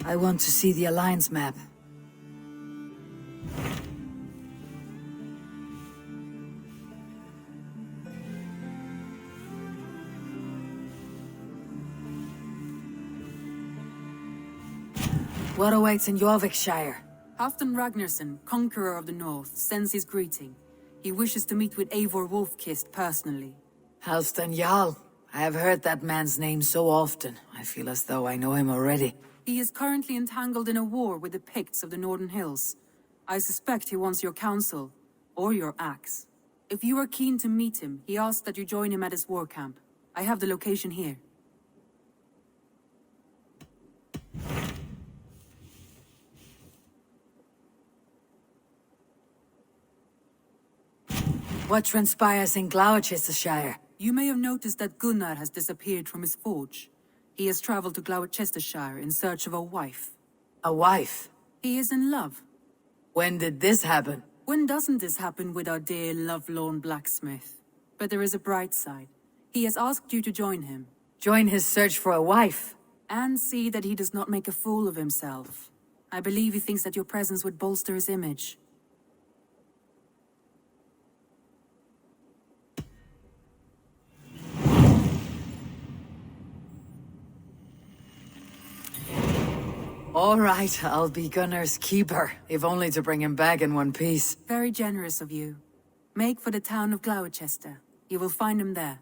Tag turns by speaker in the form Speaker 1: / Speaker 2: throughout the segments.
Speaker 1: I want to see the Alliance map. What awaits in Glowecestrescire?
Speaker 2: Halfdan Ragnarsson, Conqueror of the North, sends his greeting. He wishes to meet with Eivor Wolfkist personally.
Speaker 1: Halfdan Jarl. I have heard that man's name so often. I feel as though I know him already.
Speaker 2: He is currently entangled in a war with the Picts of the Northern Hills. I suspect he wants your counsel, or your axe. If you are keen to meet him, he asks that you join him at his war camp. I have the location here.
Speaker 1: What transpires in Glowecestrescire?
Speaker 2: You may have noticed that Gunnar has disappeared from his forge. He has traveled to Glowecestrescire in search of a wife.
Speaker 1: A wife?
Speaker 2: He is in love.
Speaker 1: When did this happen?
Speaker 2: When doesn't this happen with our dear lovelorn blacksmith? But there is a bright side. He has asked you to join him.
Speaker 1: Join his search for a wife?
Speaker 2: And see that he does not make a fool of himself. I believe he thinks that your presence would bolster his image.
Speaker 1: All right, I'll be Gunnar's keeper, if only to bring him back in one piece.
Speaker 2: Very generous of you. Make for the town of Glowechester. You will find him there.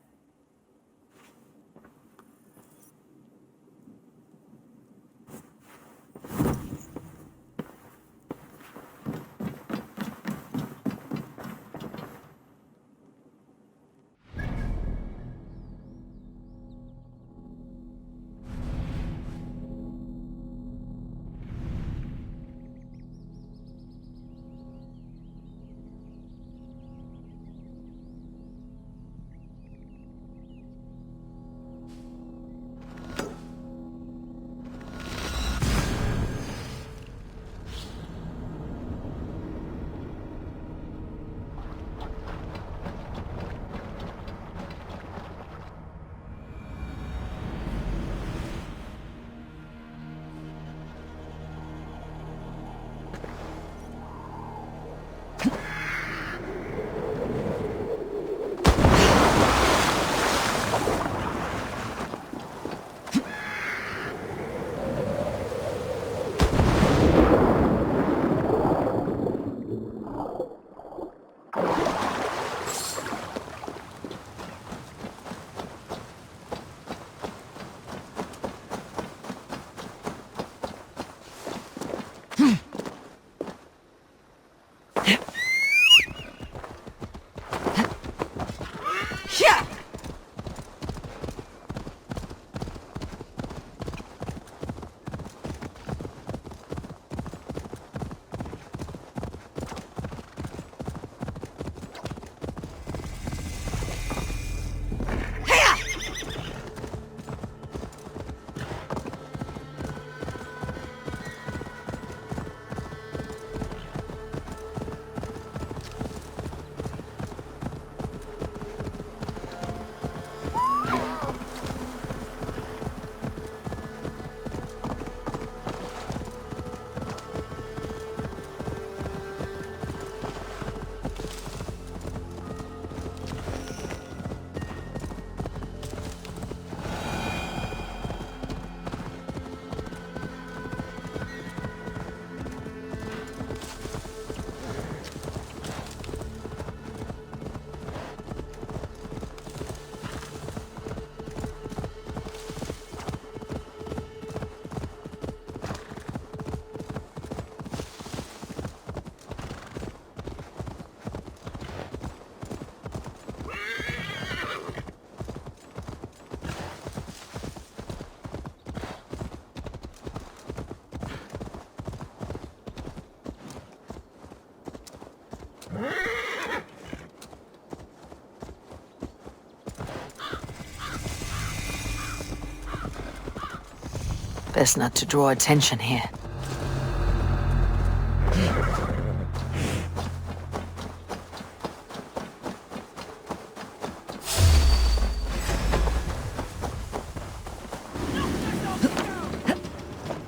Speaker 1: Best not to draw attention here.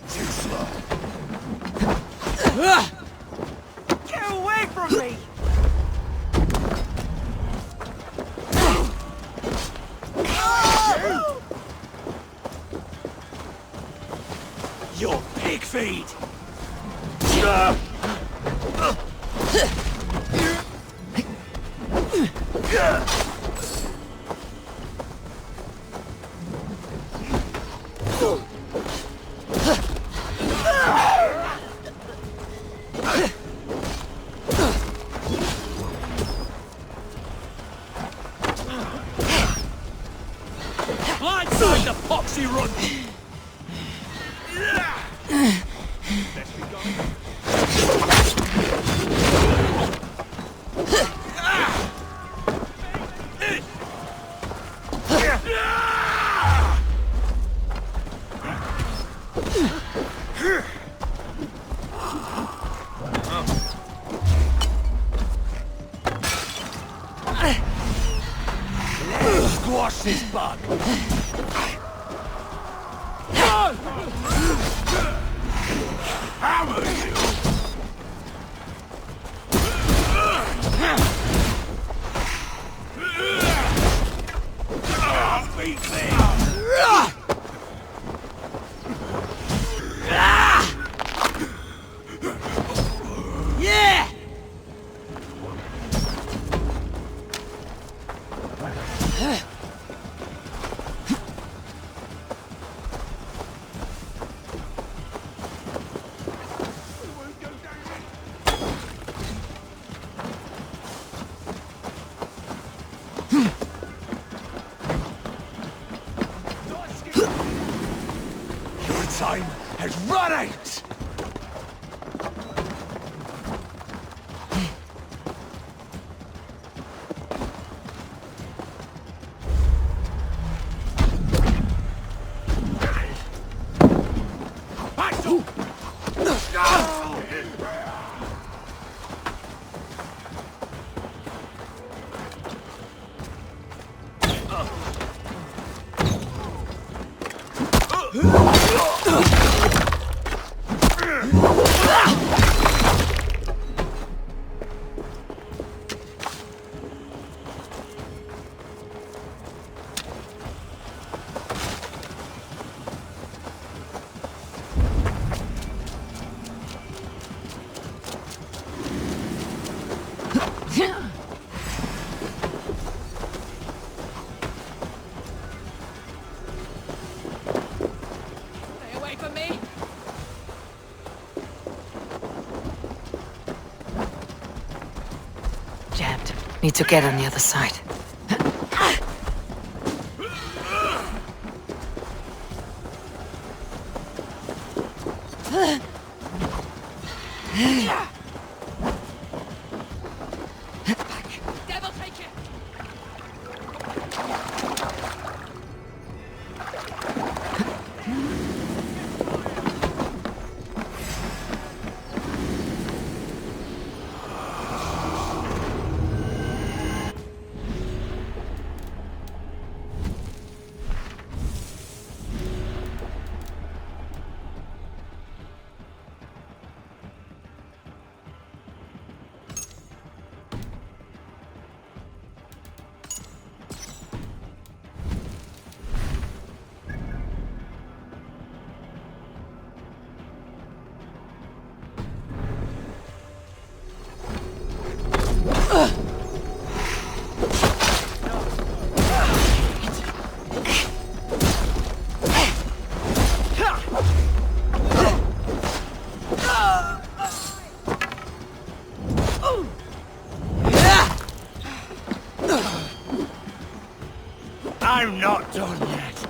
Speaker 3: Too slow. feed! Blindside the poxy run! Best be going. Squash this bug! Hammer you! Beat me! Yeah! Your time has run out!
Speaker 4: Stay away from me!
Speaker 1: Jammed. Need to get on the other side.
Speaker 4: Devil take it!
Speaker 3: I'm not done yet.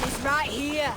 Speaker 4: He's right here!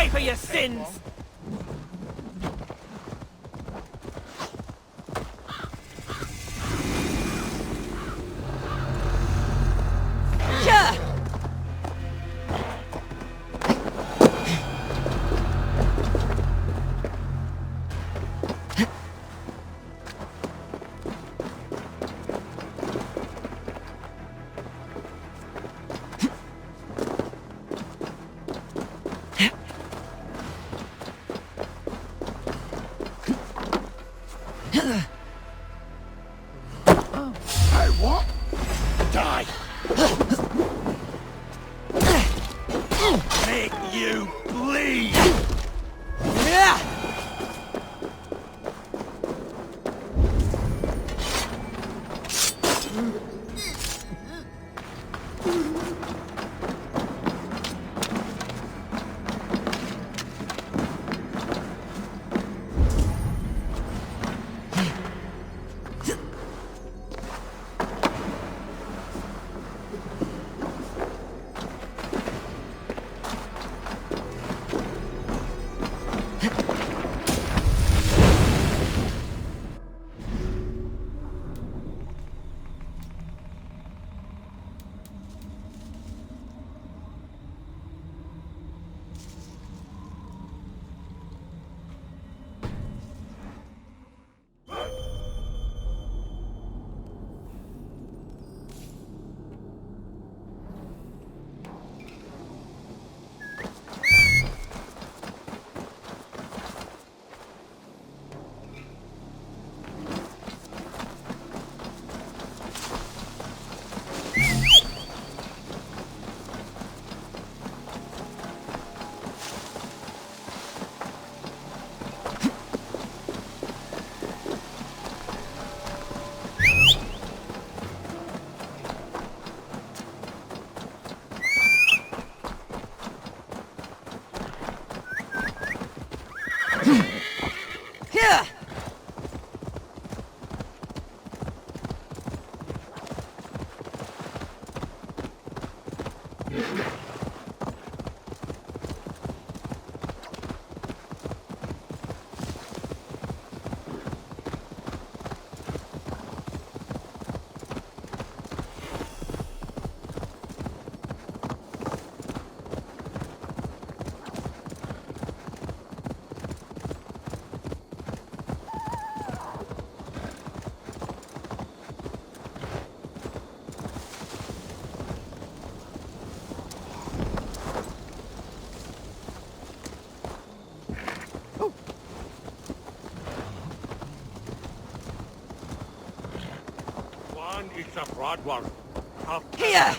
Speaker 3: Pay for your sins! Hey, what? Die! Make you bleed! Sir Tewdwr.
Speaker 4: Here!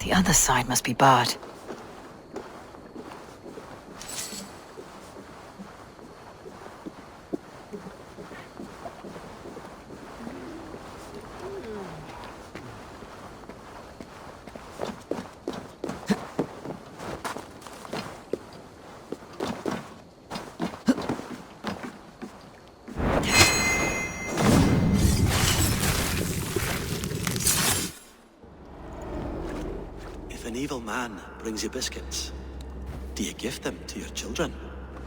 Speaker 1: The other side must be barred.
Speaker 5: If an evil man brings you biscuits, do you give them to your children?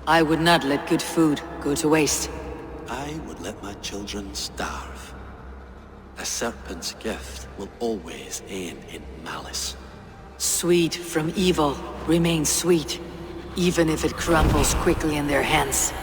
Speaker 1: I would not let good food go to waste.
Speaker 5: I would let my children starve. A serpent's gift will always end in malice.
Speaker 1: Sweet from evil remains sweet, even if it crumbles quickly in their hands.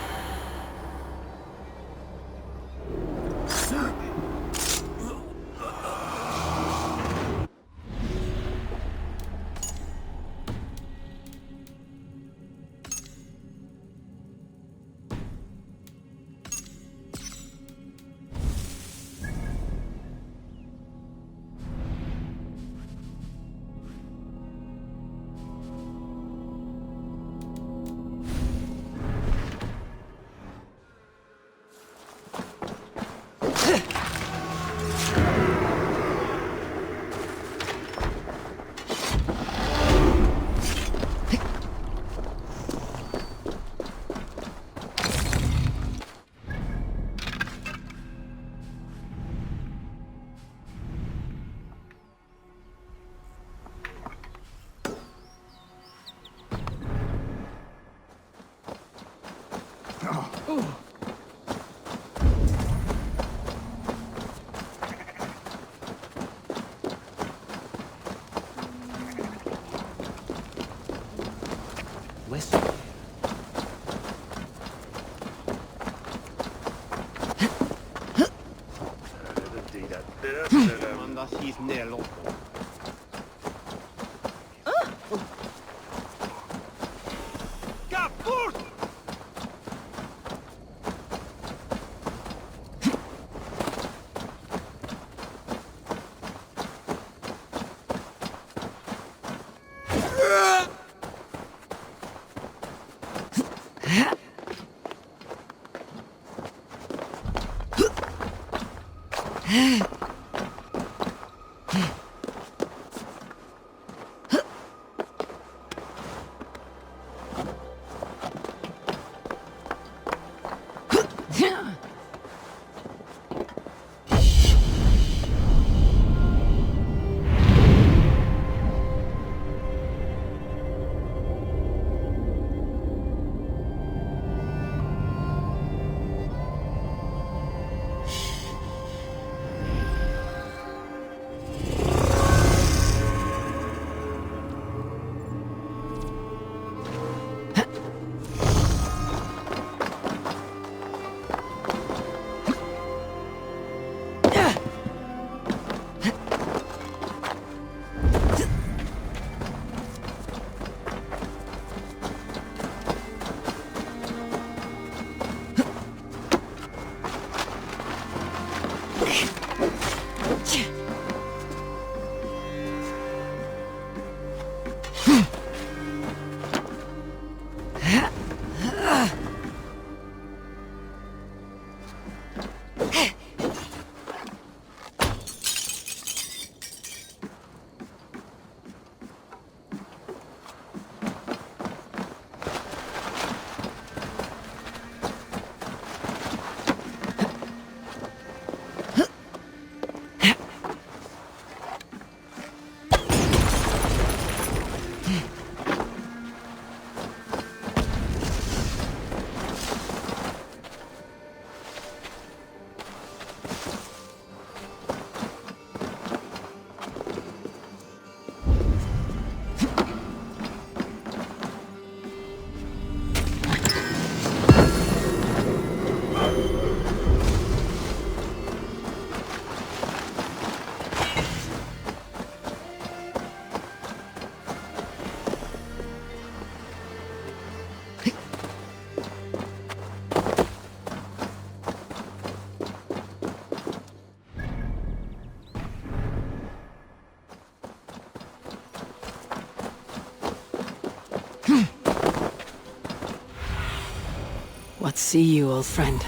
Speaker 1: What see you, old friend?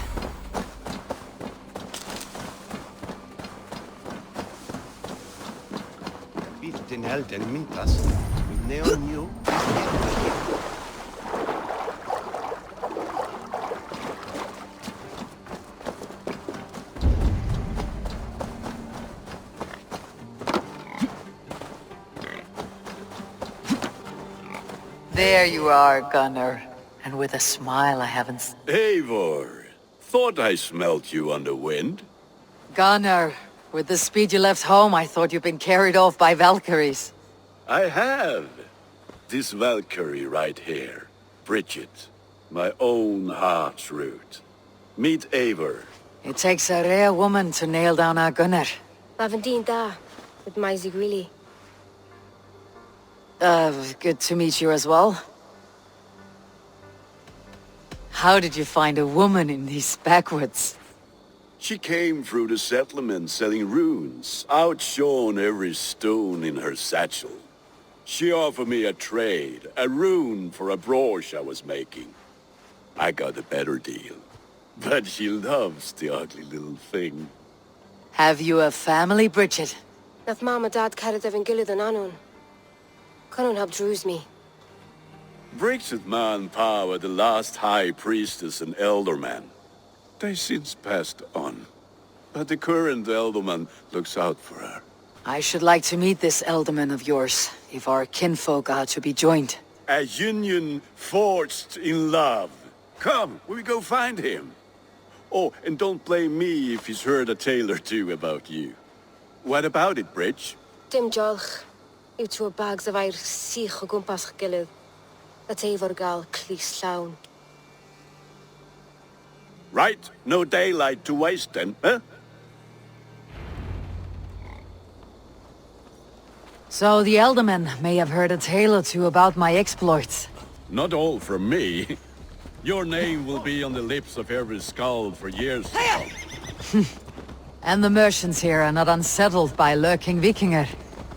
Speaker 6: Den helden mintas. Neon you.
Speaker 1: There you are, Gunnar. And with a smile I haven't...
Speaker 3: Eivor, thought I smelt you on the wind.
Speaker 1: Gunnar, with the speed you left home, I thought you'd been carried off by Valkyries.
Speaker 3: I have. This Valkyrie right here, Bridget, my own heart's root. Meet Eivor.
Speaker 1: It takes a rare woman to nail down our Gunnar.
Speaker 4: Lavendine da, with Maisy Greeley.
Speaker 1: Good to meet you as well. How did you find a woman in these backwoods?
Speaker 3: She came through the settlement selling runes, outshone every stone in her satchel. She offered me a trade, a rune for a brooch I was making. I got a better deal. But she loves the ugly little thing.
Speaker 1: Have you a family, Bridget?
Speaker 4: Nath Mom and Dad carried Evan Gillid and Anun. Cannon have drews me.
Speaker 3: Bridget Man power the last high priestess and elderman. They since passed on. But the current elderman looks out for her.
Speaker 1: I should like to meet this elderman of yours, if our kinfolk are to be joined.
Speaker 3: A union forged in love. Come, we go find him. Oh, and don't blame me if he's heard a tale or two about you. What about it, Bridge?
Speaker 4: Dim Jolch. You two bags of air sich o gwmpas Gillid. That Eivor gal clis llawn.
Speaker 3: Right, no daylight to waste then, huh?
Speaker 1: So the elderman may have heard a tale or two about my exploits.
Speaker 3: Not all from me. Your name will be on the lips of every skald for years to come.
Speaker 1: And the merchants here are not unsettled by lurking Vikinger.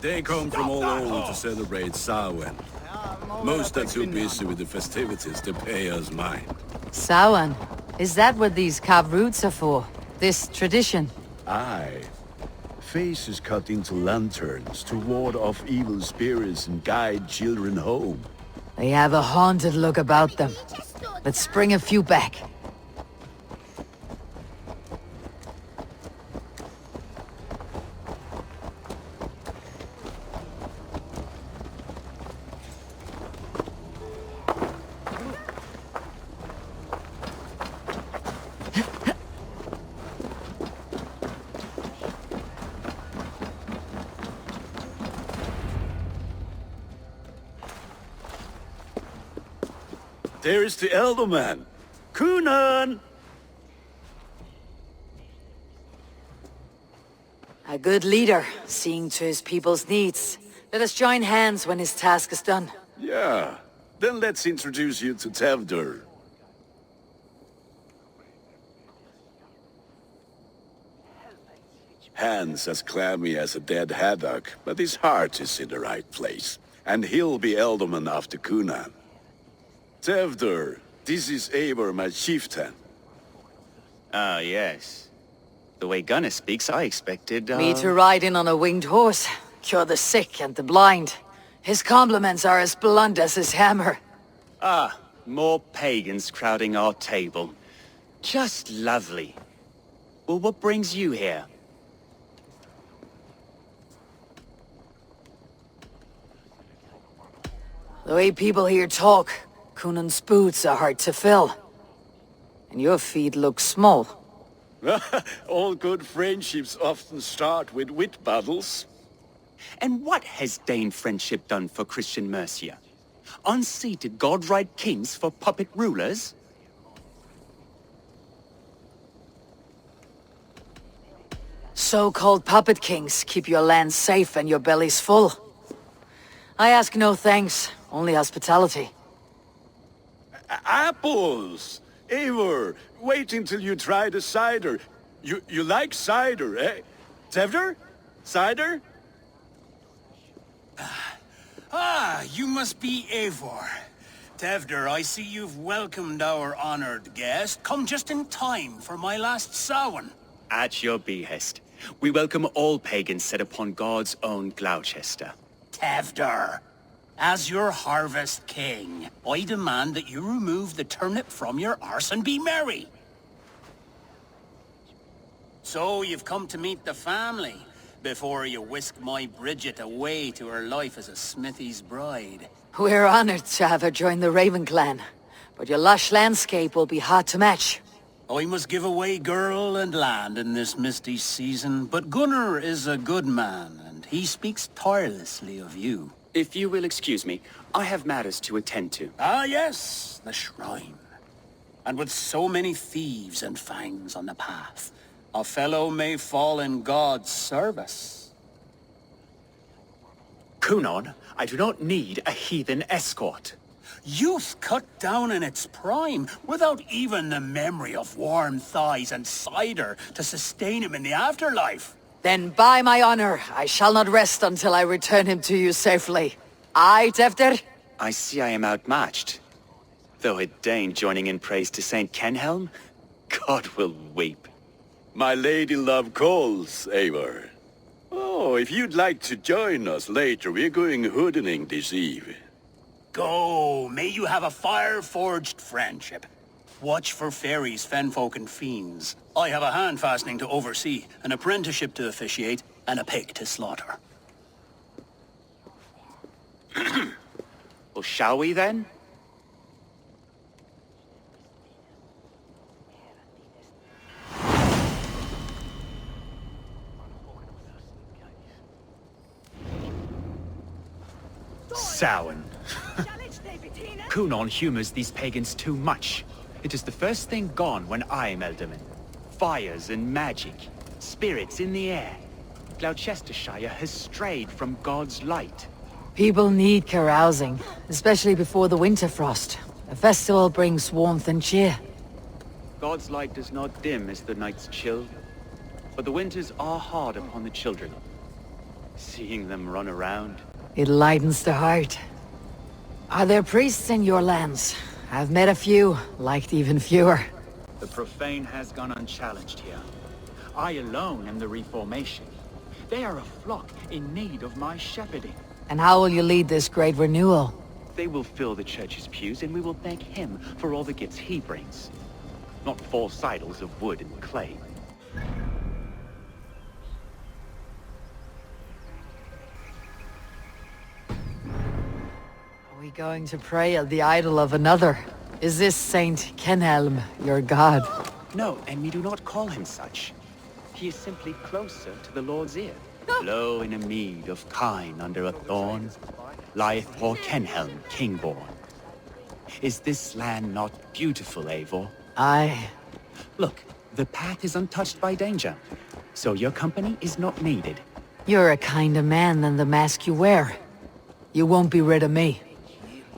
Speaker 3: They come from all over to celebrate Samhain. Most are too busy with the festivities to pay us mind.
Speaker 1: Samhain? Is that what these carved roots are for? This tradition?
Speaker 3: Aye. Faces cut into lanterns to ward off evil spirits and guide children home.
Speaker 1: They have a haunted look about them. Let's bring a few back.
Speaker 3: There is the elderman. Kunan!
Speaker 1: A good leader, seeing to his people's needs. Let us join hands when his task is done.
Speaker 3: Yeah. Then let's introduce you to Tewdwr. Hands as clammy as a dead haddock, but his heart is in the right place. And he'll be elderman after Kunan. Tewdwr, this is Eivor, my chieftain.
Speaker 7: Ah, yes. The way Gunnar speaks, I expected,
Speaker 1: Me to ride in on a winged horse, cure the sick and the blind. His compliments are as blunt as his hammer.
Speaker 7: Ah, more pagans crowding our table. Just lovely. Well, what brings you here?
Speaker 1: The way people here talk, Kunan's boots are hard to fill. And your feet look small.
Speaker 3: All good friendships often start with wit battles.
Speaker 7: And what has Dane friendship done for Christian Mercia? Unseated godright kings for puppet rulers?
Speaker 1: So-called puppet kings keep your lands safe and your bellies full. I ask no thanks, only hospitality.
Speaker 3: Apples! Eivor, wait until you try the cider. You like cider, eh? Tewdwr? Cider?
Speaker 8: Ah, you must be Eivor. Tewdwr, I see you've welcomed our honored guest. Come just in time for my last Samhain.
Speaker 7: At your behest. We welcome all pagans set upon God's own Gloucester.
Speaker 8: Tewdwr, as your harvest king, I demand that you remove the turnip from your arse and be merry. So you've come to meet the family, before you whisk my Bridget away to her life as a smithy's bride.
Speaker 1: We're honored to have her join the Raven clan, but your lush landscape will be hard to match.
Speaker 8: I must give away girl and land in this misty season, but Gunnar is a good man, and he speaks tirelessly of you.
Speaker 7: If you will excuse me, I have matters to attend to.
Speaker 8: Ah yes, the shrine. And with so many thieves and fangs on the path, a fellow may fall in God's service.
Speaker 7: Kunon, I do not need a heathen escort.
Speaker 8: Youth cut down in its prime, without even the memory of warm thighs and cider to sustain him in the afterlife.
Speaker 1: Then by my honor, I shall not rest until I return him to you safely. Aye, Tewdwr?
Speaker 7: I see I am outmatched. Though a Dane joining in praise to Saint Kenhelm, God will weep.
Speaker 3: My lady love calls, Eivor. Oh, if you'd like to join us later, we're going hoodening this eve.
Speaker 8: Go, may you have a fire-forged friendship. Watch for fairies, fenfolk, and fiends. I have a hand fastening to oversee, an apprenticeship to officiate, and a pig to slaughter.
Speaker 7: Well, shall we then?
Speaker 9: Samhain. Kunon humors these pagans too much. It is the first thing gone when I am Elderman. Fires and magic, spirits in the air. Gloucestrescire has strayed from God's light.
Speaker 1: People need carousing, especially before the winter frost. A festival brings warmth and cheer.
Speaker 7: God's light does not dim as the nights chill, but the winters are hard upon the children. Seeing them run around.
Speaker 1: It lightens the heart. Are there priests in your lands? I've met a few, liked even fewer.
Speaker 9: The profane has gone unchallenged here. I alone am the reformation. They are a flock in need of my shepherding.
Speaker 1: And how will you lead this great renewal?
Speaker 7: They will fill the church's pews, and we will thank him for all the gifts he brings. Not false idols of wood and clay.
Speaker 1: Are we going to pray at the idol of another? Is this Saint Kenhelm your god?
Speaker 7: No, and we do not call him such. He is simply closer to the Lord's ear. Low in a mead of kine under a thorn, lieth poor Kenhelm, king-born. Is this land not beautiful, Eivor?
Speaker 1: Aye.
Speaker 7: Look, the path is untouched by danger, so your company is not needed.
Speaker 1: You're a kinder man than the mask you wear. You won't be rid of me.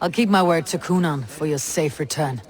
Speaker 1: I'll keep my word to Kunon for your safe return.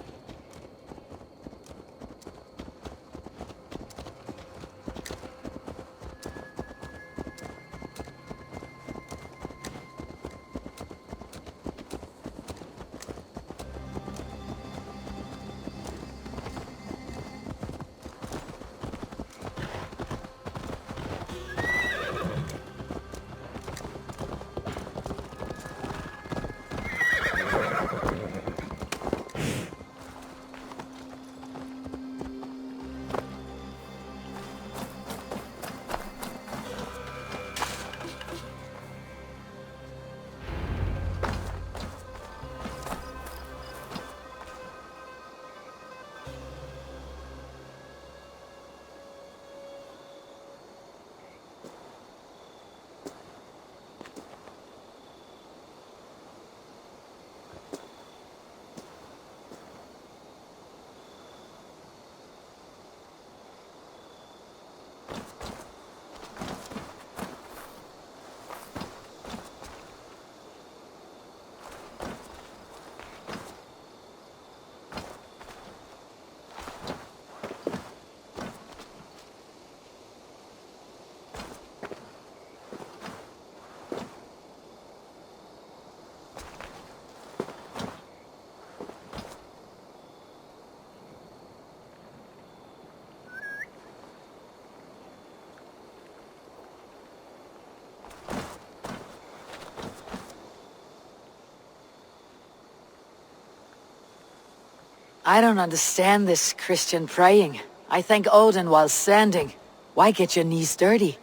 Speaker 1: I don't understand this Christian praying. I thank Odin while standing. Why get your knees dirty?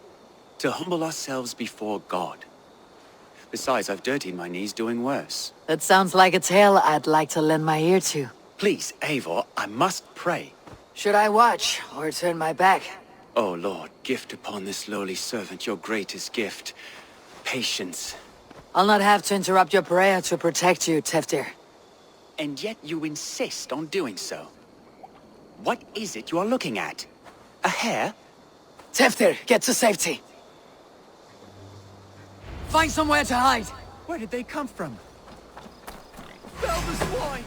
Speaker 9: To humble ourselves before God. Besides, I've dirtied my knees doing worse.
Speaker 1: That sounds like a tale I'd like to lend my ear to.
Speaker 9: Please, Eivor, I must pray.
Speaker 1: Should I watch, or turn my back?
Speaker 9: Oh Lord, gift upon this lowly servant your greatest gift. Patience.
Speaker 1: I'll not have to interrupt your prayer to protect you, Tewdwr.
Speaker 9: And yet you insist on doing so. What is it you are looking at? A hare?
Speaker 1: Tewdwr, get to safety. Find somewhere to hide.
Speaker 9: Where did they come from? Fell the swine!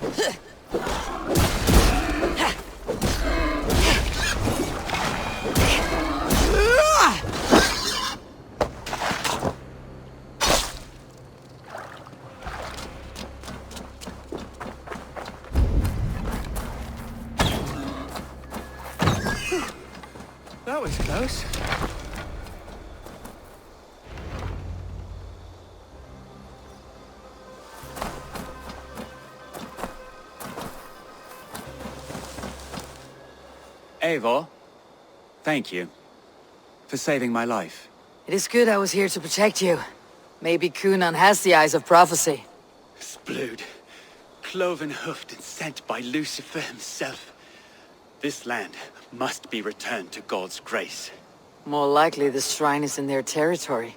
Speaker 9: That was close. Eivor, thank you for saving my life.
Speaker 1: It is good I was here to protect you. Maybe Cunan has the eyes of prophecy.
Speaker 9: Splood, cloven-hoofed and sent by Lucifer himself. This land must be returned to God's grace.
Speaker 1: More likely the shrine is in their territory.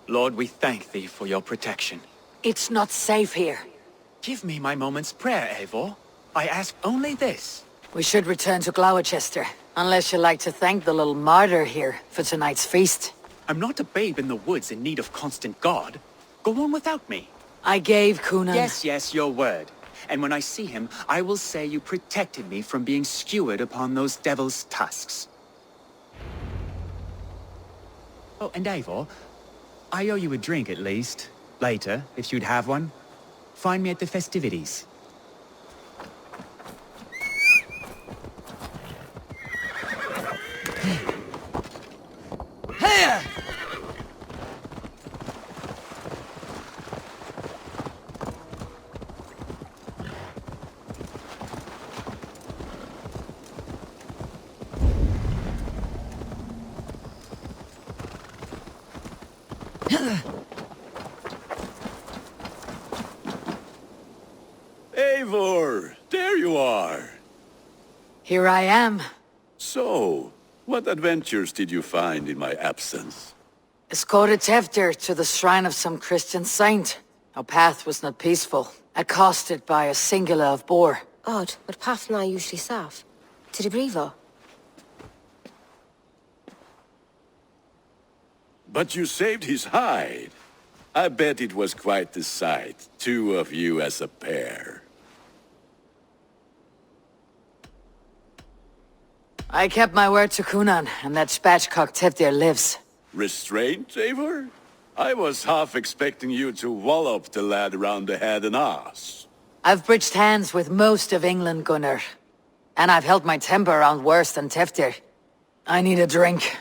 Speaker 9: Lord, we thank thee for your protection.
Speaker 1: It's not safe here.
Speaker 9: Give me my moment's prayer, Eivor. I ask only this.
Speaker 1: We should return to Glowecestrescire, unless you like to thank the little martyr here for tonight's feast.
Speaker 9: I'm not a babe in the woods in need of constant guard. Go on without me.
Speaker 1: I gave Cunan...
Speaker 9: Yes, your word. And when I see him, I will say you protected me from being skewered upon those devil's tusks. Oh, and Eivor, I owe you a drink at least. Later, if you'd have one. Find me at the festivities.
Speaker 1: Here!
Speaker 3: Eivor, there you are.
Speaker 1: Here I am.
Speaker 3: So, what adventures did you find in my absence?
Speaker 1: Escorted Tewdwr to the shrine of some Christian saint. Our path was not peaceful, accosted by a singular of boar.
Speaker 4: Odd, but path na usually safe. To the brifo.
Speaker 3: But you saved his hide. I bet it was quite the sight, two of you as a pair.
Speaker 1: I kept my word to Cunan, and that spatchcock Tewdwr lives.
Speaker 3: Restraint, Eivor? I was half expecting you to wallop the lad around the head and ass.
Speaker 1: I've bridged hands with most of England, Gunnar. And I've held my temper around worse than Tewdwr. I need a drink.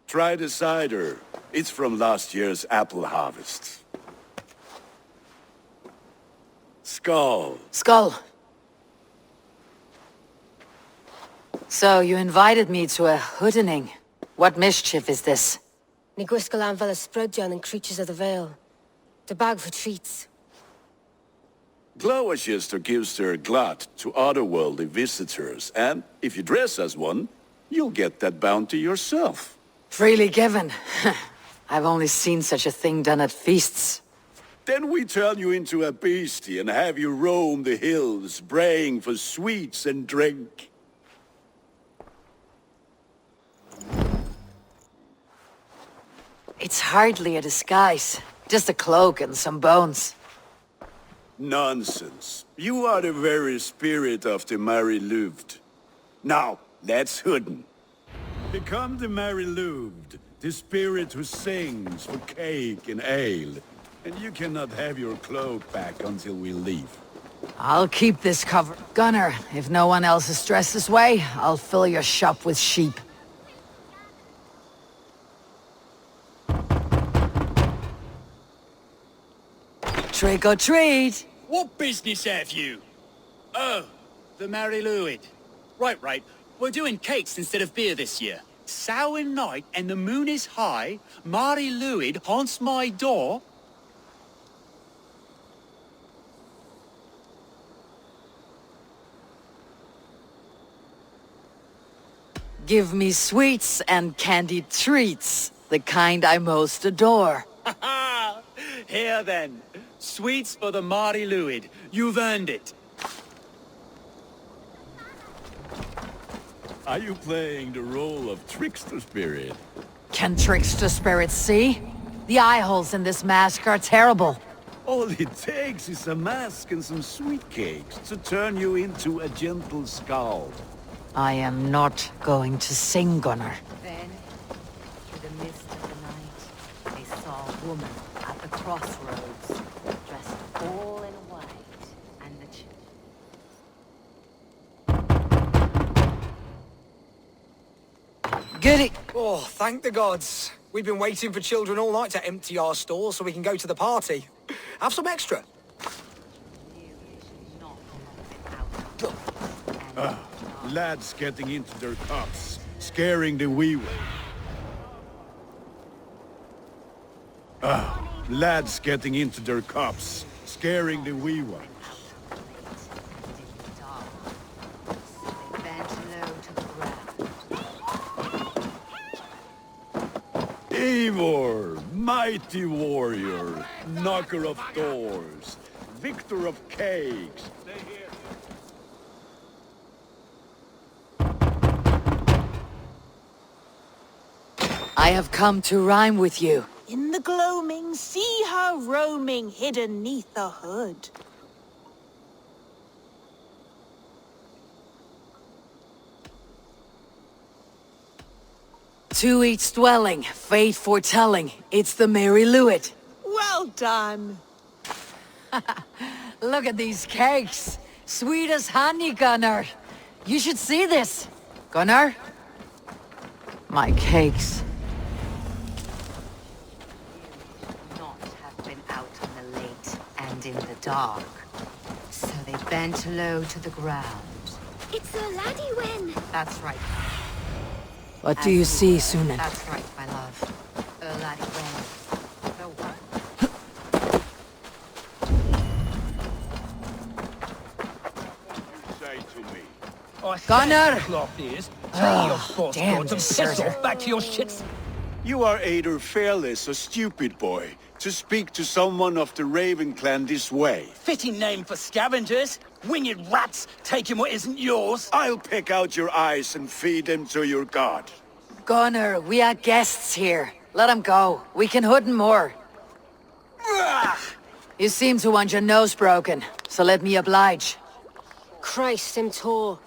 Speaker 3: Try the cider. It's from last year's apple harvest. Skull.
Speaker 1: Skull. So, you invited me to a hoodening. What mischief is this?
Speaker 4: Ni gwisgal an fel ysbrydion and creatures of the Vale. The bag for treats.
Speaker 3: Glowecestrescire gives their glut to otherworldly visitors, and if you dress as one, you'll get that bounty yourself.
Speaker 1: Freely given. I've only seen such a thing done at feasts.
Speaker 3: Then we turn you into a beastie and have you roam the hills, braying for sweets and drink.
Speaker 1: It's hardly a disguise. Just a cloak and some bones.
Speaker 3: Nonsense. You are the very spirit of the Mary Louved. Now, let's hooden. Become the Mary Louved, the spirit who sings for cake and ale. And you cannot have your cloak back until we leave.
Speaker 1: I'll keep this covered. Gunnar, if no one else is dressed this way, I'll fill your shop with sheep. Trick or treat!
Speaker 8: What business have you? Oh,
Speaker 9: The Mary Lwyd. Right. We're doing cakes instead of beer this year. Samhain night and the moon is high. Mary Lwyd haunts my door.
Speaker 1: Give me sweets and candied treats, the kind I most adore.
Speaker 9: Here then. Sweets for the Mary Lwyd. You've earned it.
Speaker 3: Are you playing the role of trickster spirit?
Speaker 1: Can trickster spirits see? The eye holes in this mask are terrible.
Speaker 3: All it takes is a mask and some sweet cakes to turn you into a gentle skald.
Speaker 1: I am not going to sing, Gunnar.
Speaker 10: Then, through the mist of the night, they saw a woman at the crossroads, dressed all in white, and the
Speaker 1: Goody!
Speaker 11: Oh, thank the gods. We've been waiting for children all night to empty our stores so we can go to the party. Have some extra.
Speaker 3: Lads getting into their cups, scaring the wee one. Lads getting into their cups, scaring the wee one. Eivor, mighty warrior, knocker of doors, victor of cakes.
Speaker 1: I have come to rhyme with you.
Speaker 12: In the gloaming, see her roaming hidden neath the hood.
Speaker 1: To each dwelling, fate foretelling, it's the Mary Lwyd.
Speaker 12: Well done.
Speaker 1: Look at these cakes. Sweet as honey, Gunnar. You should see this. Gunnar? My cakes.
Speaker 10: not have been out on the late and in the dark. So they bent low to the ground.
Speaker 4: It's a laddie wen.
Speaker 10: That's right.
Speaker 1: What do you see, Sunan?
Speaker 10: That's right, my love. Laddie Wen. The one.
Speaker 3: Say to me.
Speaker 1: Gunnar!
Speaker 11: Damn,
Speaker 1: deserter.
Speaker 11: Back to your shits.
Speaker 3: You are either fearless or stupid, boy, to speak to someone of the Raven clan this way.
Speaker 8: Fitting name for scavengers. Winged rats taking what isn't yours.
Speaker 3: I'll pick out your eyes and feed them to your god.
Speaker 1: Gunnar, we are guests here. Let him go. We can hood more. You seem to want your nose broken, so let me oblige.
Speaker 4: Christ, him tall.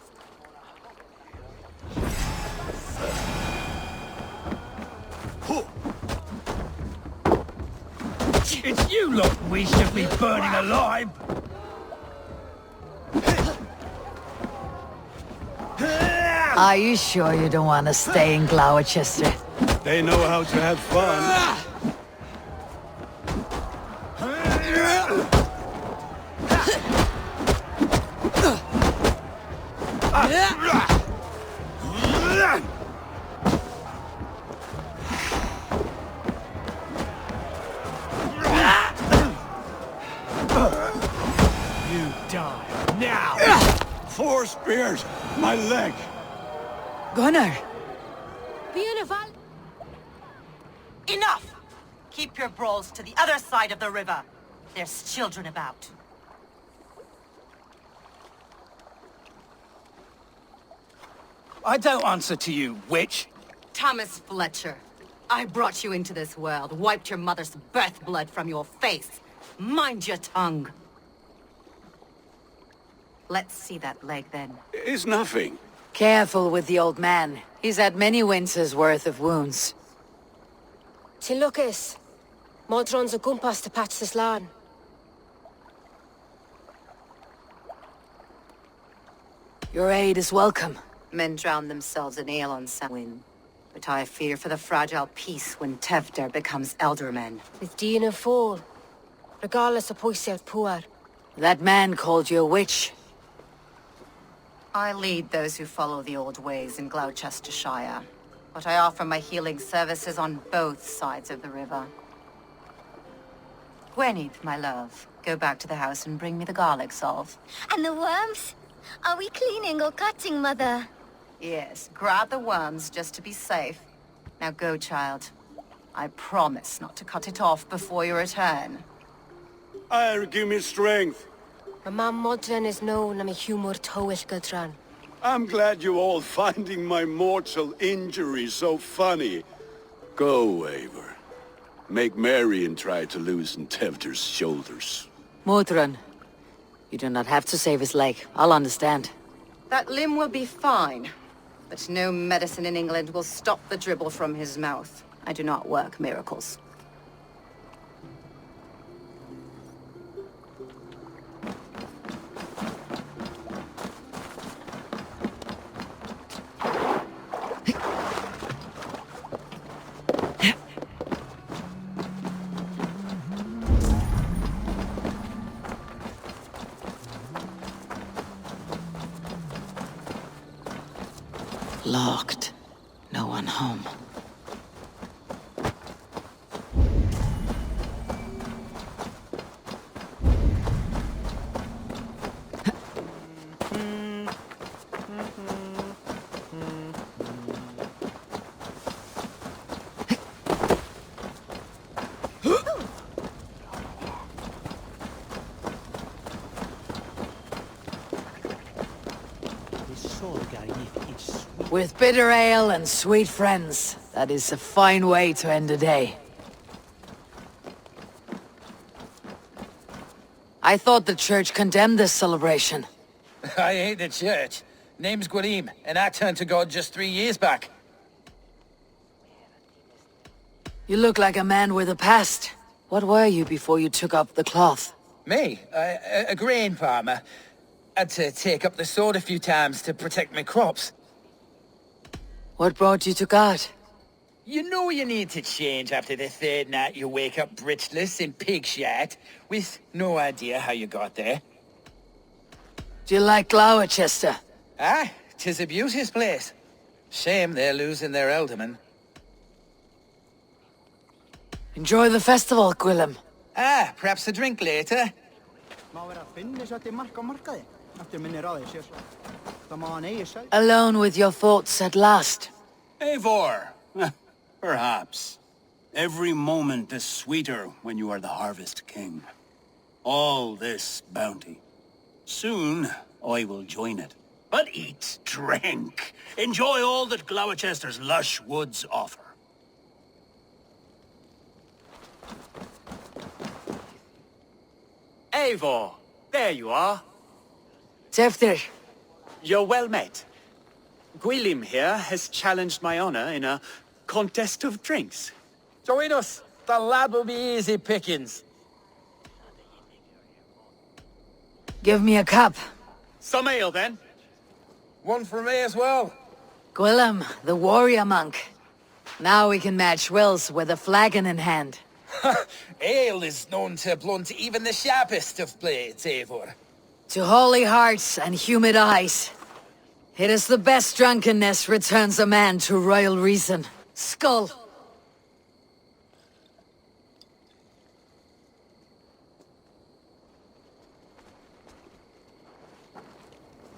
Speaker 8: It's you lot we should be burning alive.
Speaker 1: Are you sure you don't want to stay in Glowecester?
Speaker 3: They know how to have fun.
Speaker 8: You die now.
Speaker 3: 4 spears! My leg!
Speaker 1: Gunnar!
Speaker 4: Beautiful.
Speaker 12: Enough! Keep your brawls to the other side of the river. There's children about.
Speaker 8: I don't answer to you, witch.
Speaker 10: Thomas Fletcher, I brought you into this world, wiped your mother's birth blood from your face. Mind your tongue. Let's see that leg then.
Speaker 3: It's nothing.
Speaker 1: Careful with the old man. He's had many winters' worth of wounds.
Speaker 4: Till Lucas. Modron's a gumpas to patch this lawn.
Speaker 1: Your aid is welcome.
Speaker 10: Men drown themselves in ale on Samhain. But I fear for the fragile peace when Tewdwr becomes eldermen.
Speaker 4: With Dean and fall. Regardless of poisiad puar.
Speaker 1: That man called you a witch.
Speaker 12: I lead those who follow the old ways in Glowecestrescire, but I offer my healing services on both sides of the river. Gwenith, my love, go back to the house and bring me the garlic salve.
Speaker 13: And the worms? Are we cleaning or cutting, Mother?
Speaker 12: Yes, grab the worms just to be safe. Now go, child. I promise not to cut it off before you return.
Speaker 3: Give me strength.
Speaker 4: My mam Modron is known am a humor tywyll gydran.
Speaker 3: I'm glad you all finding my mortal injury so funny. Go, Eivor. Make merry and try to loosen Tewdwr's shoulders.
Speaker 1: Modron, you do not have to save his leg. I'll understand.
Speaker 12: That limb will be fine, but no medicine in England will stop the dribble from his mouth. I do not work miracles.
Speaker 1: Locked. No one home. With bitter ale and sweet friends, that is a fine way to end a day. I thought the church condemned this celebration.
Speaker 14: I hate the church. Name's Gwilym, and I turned to God just 3 years back.
Speaker 1: You look like a man with a past. What were you before you took up the cloth?
Speaker 14: Me? A grain farmer. Had to take up the sword a few times to protect my crops.
Speaker 1: What brought you to God?
Speaker 14: You know you need to change after the third night you wake up britchless in pig shat, with no idea how you got there.
Speaker 1: Do you like Glowecester?
Speaker 14: Ah, 'tis a beauteous place. Shame they're losing their alderman.
Speaker 1: Enjoy the festival, Gwilym.
Speaker 14: Ah, perhaps a drink later.
Speaker 1: Alone with your thoughts at last.
Speaker 8: Eivor, perhaps. Every moment is sweeter when you are the Harvest King. All this bounty. Soon, I will join it. But eat, drink, enjoy all that Glowechester's lush woods offer.
Speaker 9: Eivor, there you are.
Speaker 1: Tewdwr.
Speaker 9: You're well met. Gwilym here has challenged my honor in a contest of drinks.
Speaker 14: Join us. The lad will be easy pickings.
Speaker 1: Give me a cup.
Speaker 9: Some ale, then.
Speaker 14: One for me as well.
Speaker 1: Gwilym, the warrior monk. Now we can match wills with a flagon in hand.
Speaker 14: Ale is known to blunt even the sharpest of blades, Eivor.
Speaker 1: To holy hearts and humid eyes. It is the best drunkenness returns a man to royal reason. Skull.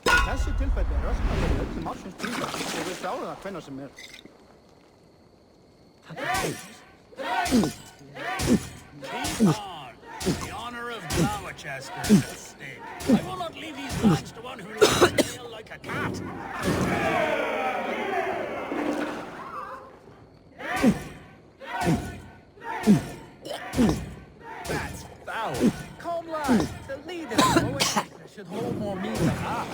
Speaker 15: Þessi tilfelli röskar í öllum ársins tíma og við sjáum það hvenær sem er.
Speaker 8: Keep on. The honor of Glowechester is at stake. I will not leave these lands to one who loves ale like a cat.
Speaker 14: That's foul. Come, lad. The leader of Glowechester should hold more meat than that.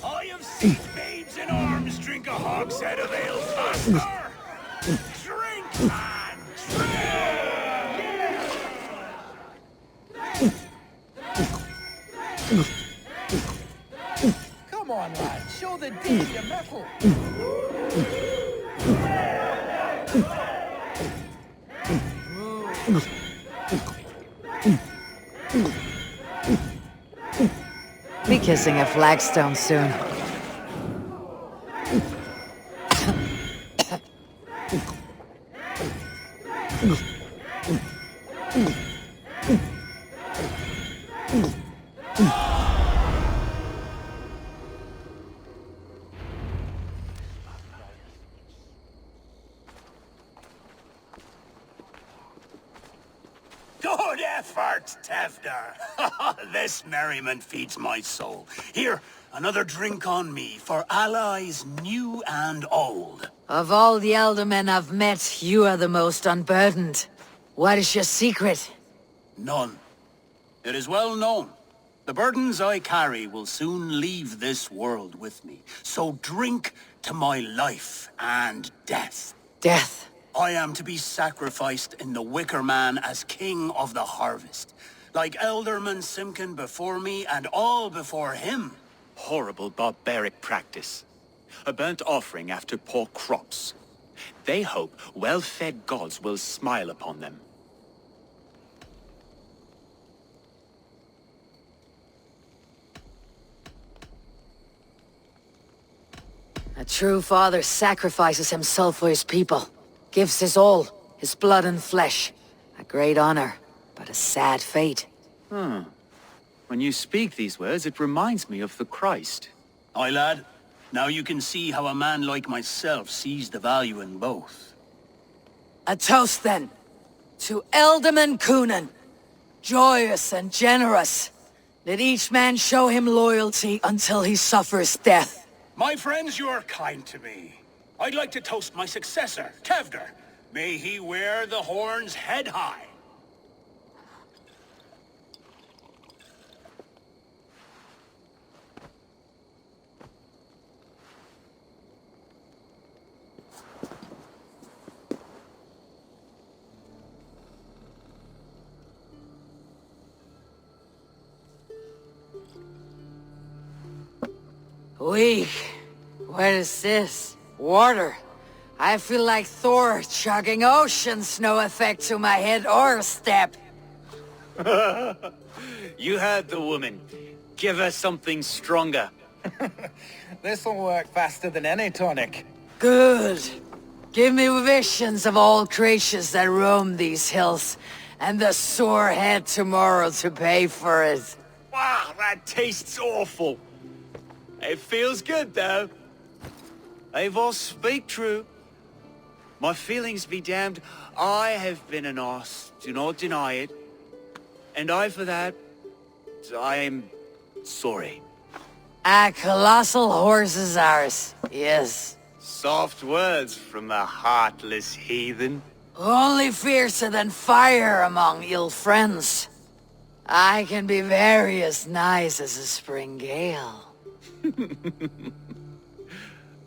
Speaker 8: I have seen babes in arms drink a hogshead of ale faster. Drink, man,
Speaker 14: drink! Come on, lad. Show the deed your mettle.
Speaker 1: Be kissing a flagstone soon.
Speaker 8: Good effort, Tewdwr. This merriment feeds my soul. Here, another drink on me for allies new and old.
Speaker 1: Of all the Eldermen I've met, you are the most unburdened. What is your secret?
Speaker 8: None. It is well known. The burdens I carry will soon leave this world with me. So drink to my life and death.
Speaker 1: Death?
Speaker 8: I am to be sacrificed in the Wicker Man as king of the harvest. Like Elderman Simkin before me and all before him.
Speaker 9: Horrible barbaric practice. A burnt offering after poor crops. They hope well-fed gods will smile upon them.
Speaker 1: A true father sacrifices himself for his people. Gives his all, his blood and flesh. A great honor, but a sad fate.
Speaker 9: When you speak these words, it reminds me of the Christ.
Speaker 8: Aye, lad. Now you can see how a man like myself sees the value in both.
Speaker 1: A toast, then. To Elderman Coonan. Joyous and generous. Let each man show him loyalty until he suffers death.
Speaker 8: My friends, you are kind to me. I'd like to toast my successor, Tewdwr. May he wear the horns head high.
Speaker 1: Weak. What is this? Water. I feel like Thor chugging oceans, no effect to my head or step.
Speaker 9: You heard the woman. Give her something stronger.
Speaker 14: This'll work faster than any tonic.
Speaker 1: Good. Give me visions of all creatures that roam these hills, and the sore head tomorrow to pay for it.
Speaker 9: Wow, that tastes awful. It feels good, though. Eivor, speak true. My feelings be damned. I have been an arse, do not deny it. And I, for that, I am sorry.
Speaker 1: A colossal horse is ours, yes.
Speaker 9: Soft words from a heartless heathen.
Speaker 1: Only fiercer than fire among ill friends. I can be very as nice as a spring gale.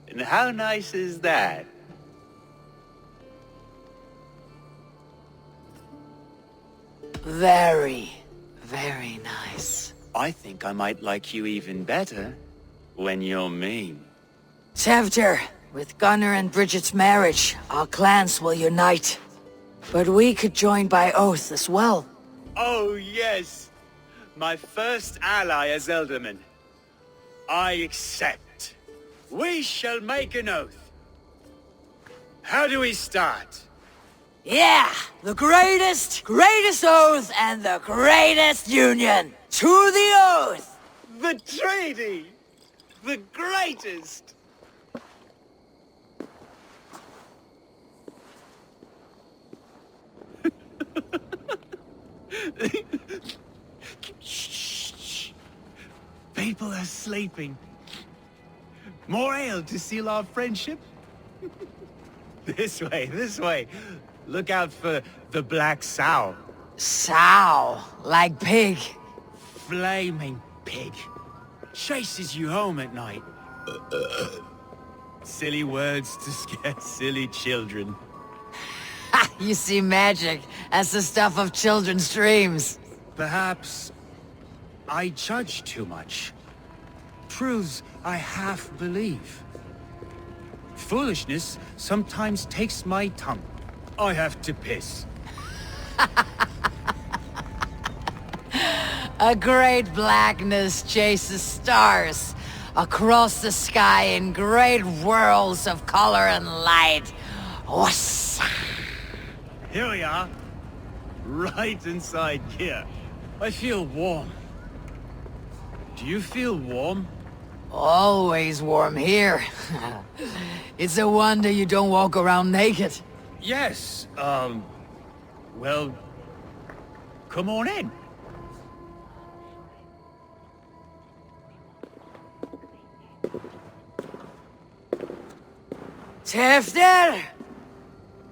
Speaker 9: And how nice is that?
Speaker 1: Very, very nice.
Speaker 9: I think I might like you even better when you're mean.
Speaker 1: Tewdwr, with Gunnar and Bridget's marriage, our clans will unite. But we could join by oath as well.
Speaker 9: Oh, yes. My first ally as Elderman. I accept. We shall make an oath. How do we start?
Speaker 1: Yeah! The greatest oath and the greatest union! To the oath!
Speaker 9: The treaty! The greatest! Shh. People are sleeping. More ale to seal our friendship? This way. Look out for the black sow.
Speaker 1: Sow? Like pig?
Speaker 9: Flaming pig. Chases you home at night. Silly words to scare silly children.
Speaker 1: Ha! You see magic as the stuff of children's dreams.
Speaker 9: Perhaps I judge too much. Truths I half believe. Foolishness sometimes takes my tongue. I have to piss.
Speaker 1: A great blackness chases stars across the sky in great whirls of color and light. Whoosh!
Speaker 9: Here we are. Right inside here. I feel warm. Do you feel warm?
Speaker 1: Always warm here. It's a wonder you don't walk around naked.
Speaker 9: Yes, well, come on in.
Speaker 1: Tewdwr!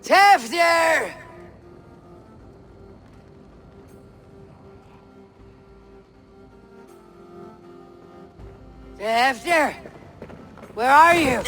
Speaker 1: Tewdwr! Tewdwr! Where are you?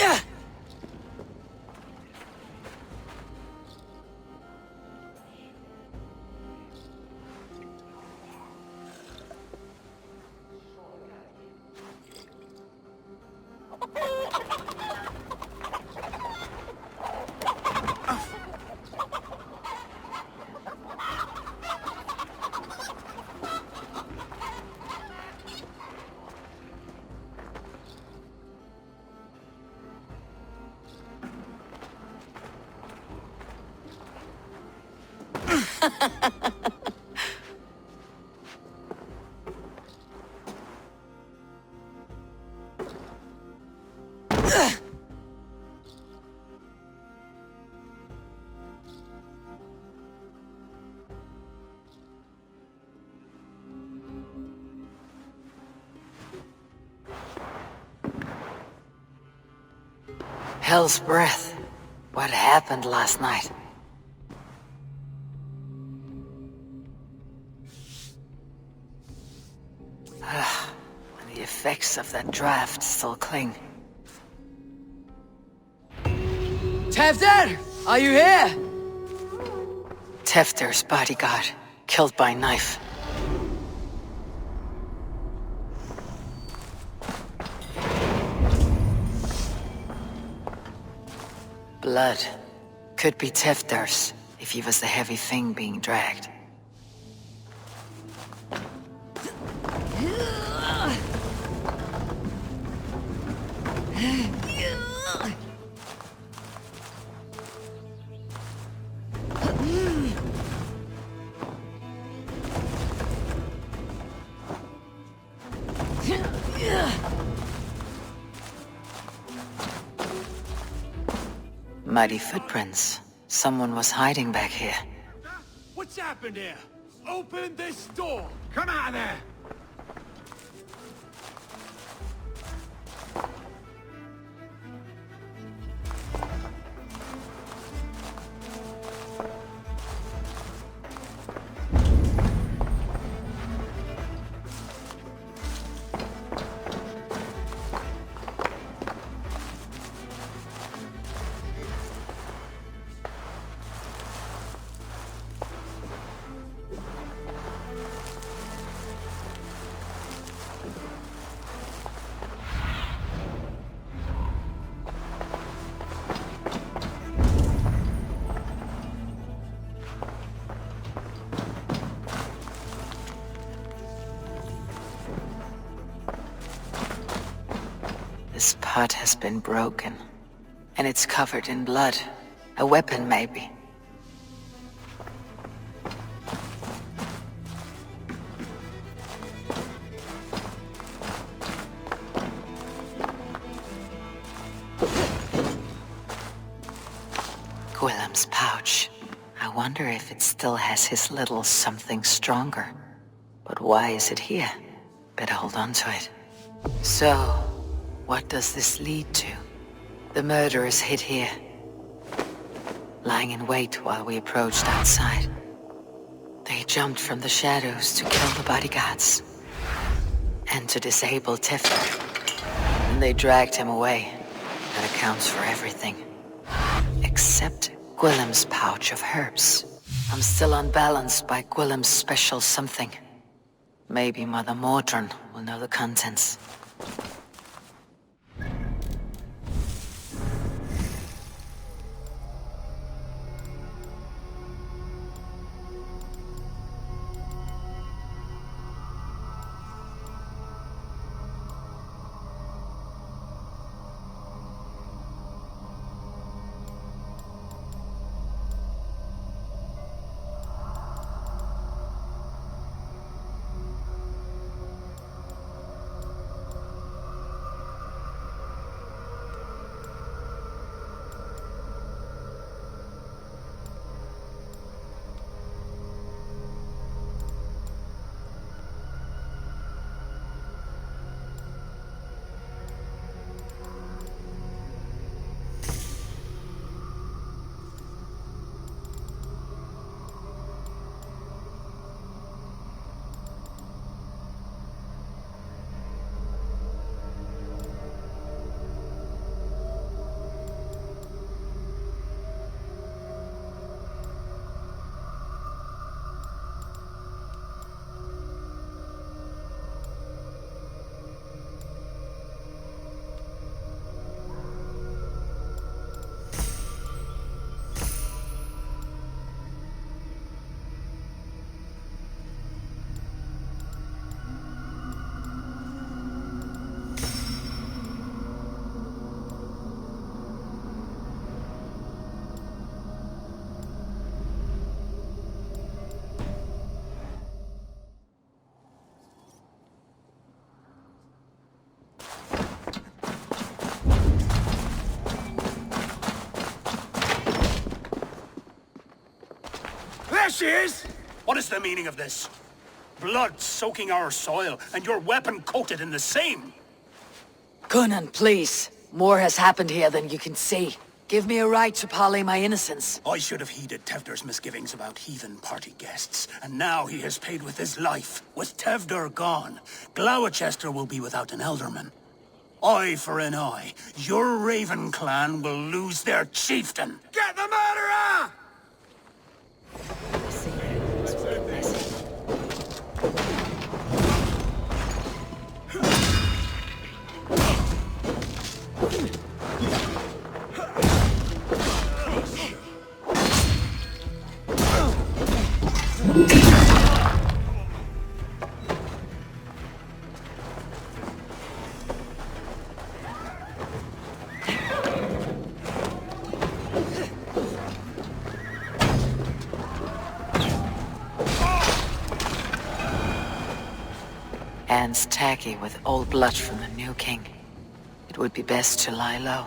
Speaker 1: Hell's breath. What happened last night? And the effects of that draft still cling. Tewdwr! Are you here? Tewdwr's bodyguard, killed by knife. Blood. Could be Tewdwr's, if he was the heavy thing being dragged. Muddy footprints. Someone was hiding back here.
Speaker 9: What's happened here? Open this door! Come out of there!
Speaker 1: This pot has been broken, and it's covered in blood. A weapon, maybe. Gwilym's pouch. I wonder if it still has his little something stronger. But why is it here? Better hold on to it. So, what does this lead to? The murderers hid here, lying in wait while we approached outside. They jumped from the shadows to kill the bodyguards and to disable Tewdwr. And they dragged him away. That accounts for everything. Except Gwilym's pouch of herbs. I'm still unbalanced by Gwilym's special something. Maybe Mother Modron will know the contents.
Speaker 8: There she is! What is the meaning of this? Blood soaking our soil, and your weapon coated in the same!
Speaker 1: Conan, please. More has happened here than you can see. Give me a right to parley my innocence.
Speaker 8: I should have heeded Tewdwr's misgivings about heathen party guests, and now he has paid with his life. With Tewdwr gone, Glowecester will be without an elderman. Eye for an eye. Your Raven clan will lose their chieftain. Get the murderer!
Speaker 1: Hands tacky with old blood from the new king. It would be best to lie low.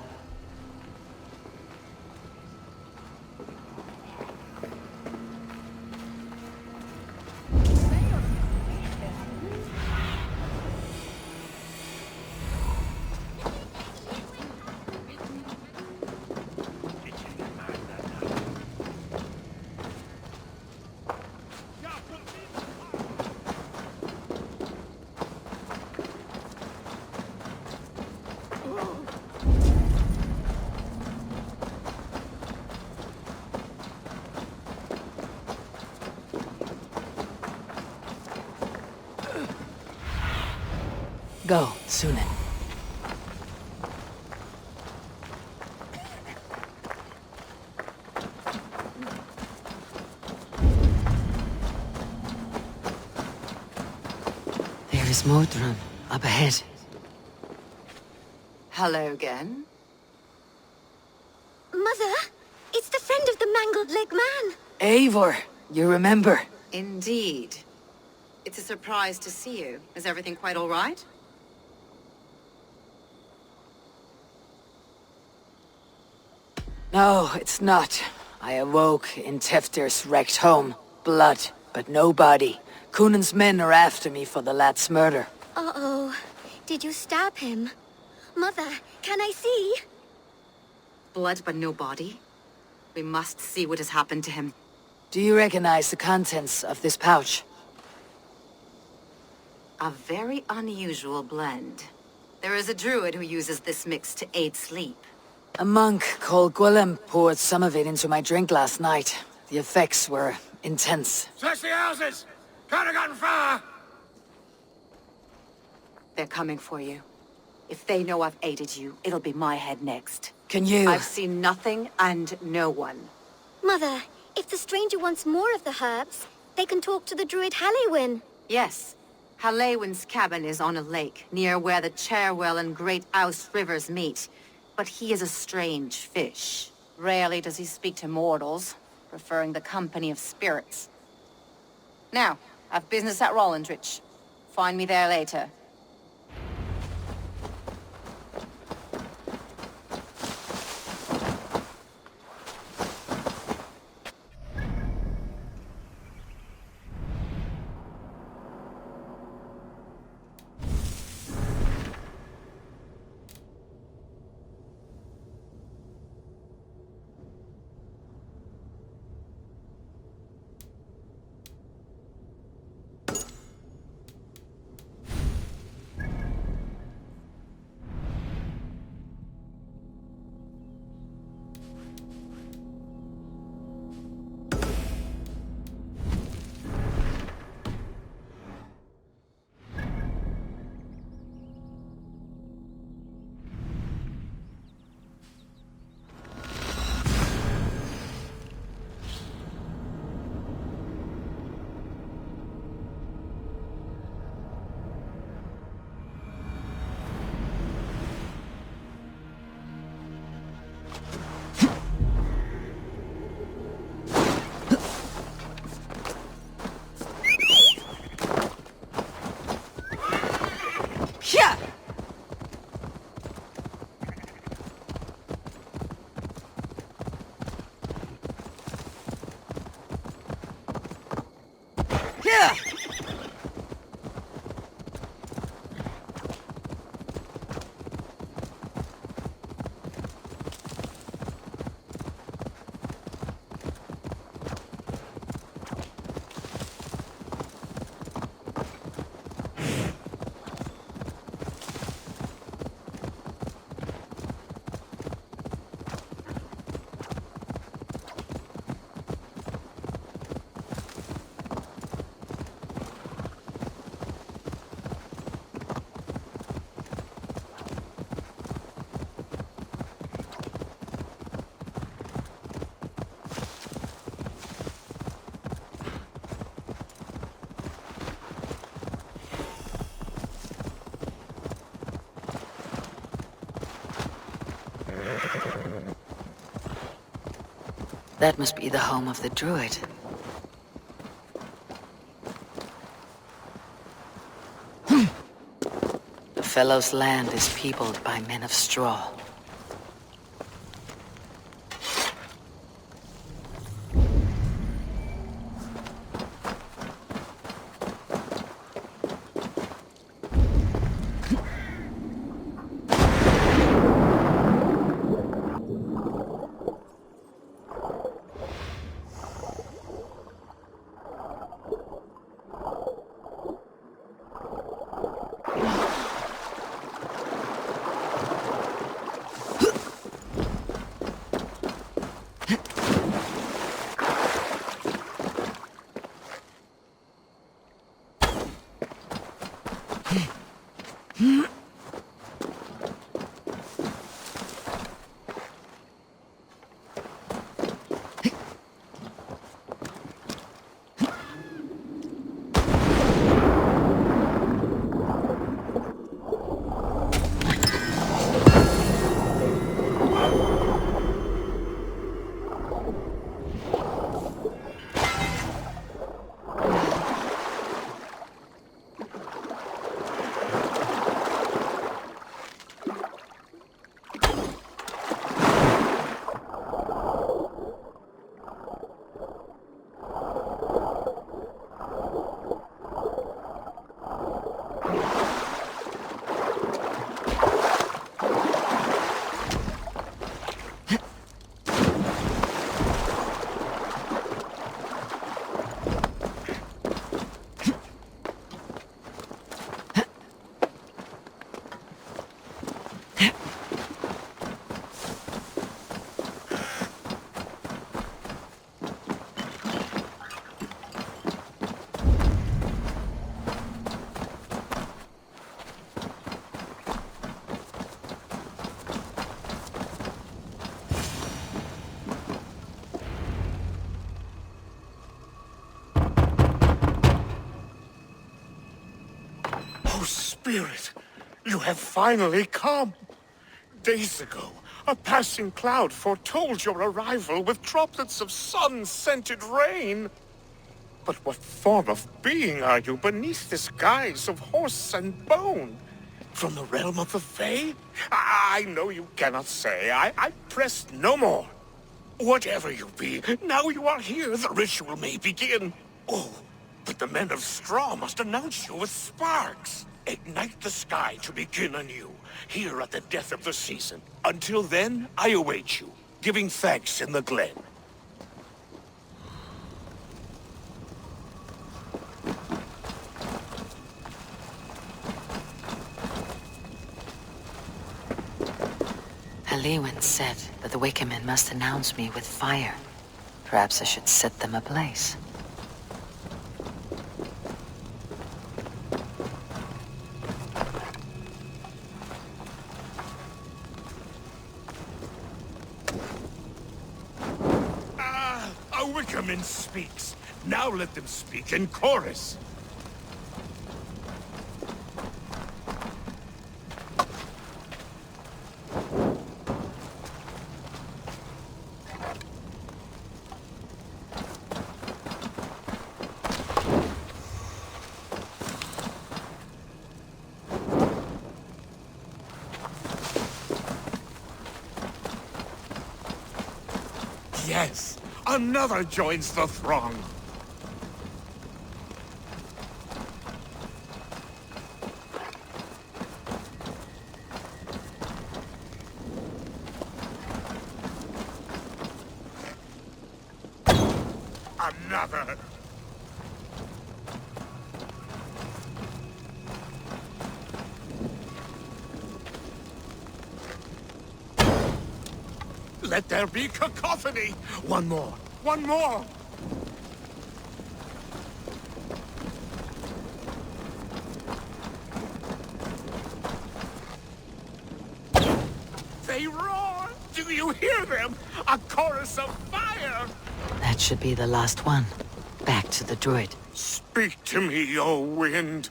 Speaker 1: Go, Sunan. There is Modron, up ahead.
Speaker 12: Hello again.
Speaker 13: Mother, it's the friend of the mangled leg man.
Speaker 1: Eivor, you remember?
Speaker 12: Indeed. It's a surprise to see you. Is everything quite all right?
Speaker 1: No, it's not. I awoke in Tewdwr's wrecked home. Blood, but no body. Cunan's men are after me for the lad's murder.
Speaker 13: Uh-oh. Did you stab him? Mother, can I see?
Speaker 12: Blood but no body? We must see what has happened to him.
Speaker 1: Do you recognize the contents of this pouch?
Speaker 12: A very unusual blend. There is a druid who uses this mix to aid sleep.
Speaker 1: A monk called Gwilym poured some of it into my drink last night. The effects were intense.
Speaker 8: Search the houses! Can't have gotten far!
Speaker 12: They're coming for you. If they know I've aided you, it'll be my head next.
Speaker 1: Can you?
Speaker 12: I've seen nothing and no one.
Speaker 13: Mother, if the stranger wants more of the herbs, they can talk to the druid Halewyn.
Speaker 12: Yes. Halewyn's cabin is on a lake, near where the Cherwell and Great Ouse rivers meet. But he is a strange fish. Rarely does he speak to mortals, preferring the company of spirits. Now, I've business at Rollindrich. Find me there later.
Speaker 1: That must be the home of the druid. The fellow's land is peopled by men of straw.
Speaker 16: Spirit, you have finally come. Days ago, a passing cloud foretold your arrival with droplets of sun-scented rain. But what form of being are you beneath this guise of horse and bone? From the realm of the Fae? I know you cannot say. I press no more. Whatever you be, now you are here, the ritual may begin. Oh, but the men of straw must announce you with sparks. Ignite the sky to begin anew, here at the death of the season. Until then, I await you, giving thanks in the glen.
Speaker 1: Halewin said that the Wicker Men must announce me with fire. Perhaps I should set them ablaze.
Speaker 16: A Wicker Man speaks. Now let them speak in chorus. Yes, another joins the throng. Another! Let there be cacophony! One more! One more! They roar! Do you hear them? A chorus of fire!
Speaker 1: That should be the last one. Back to the druid.
Speaker 16: Speak to me, O wind!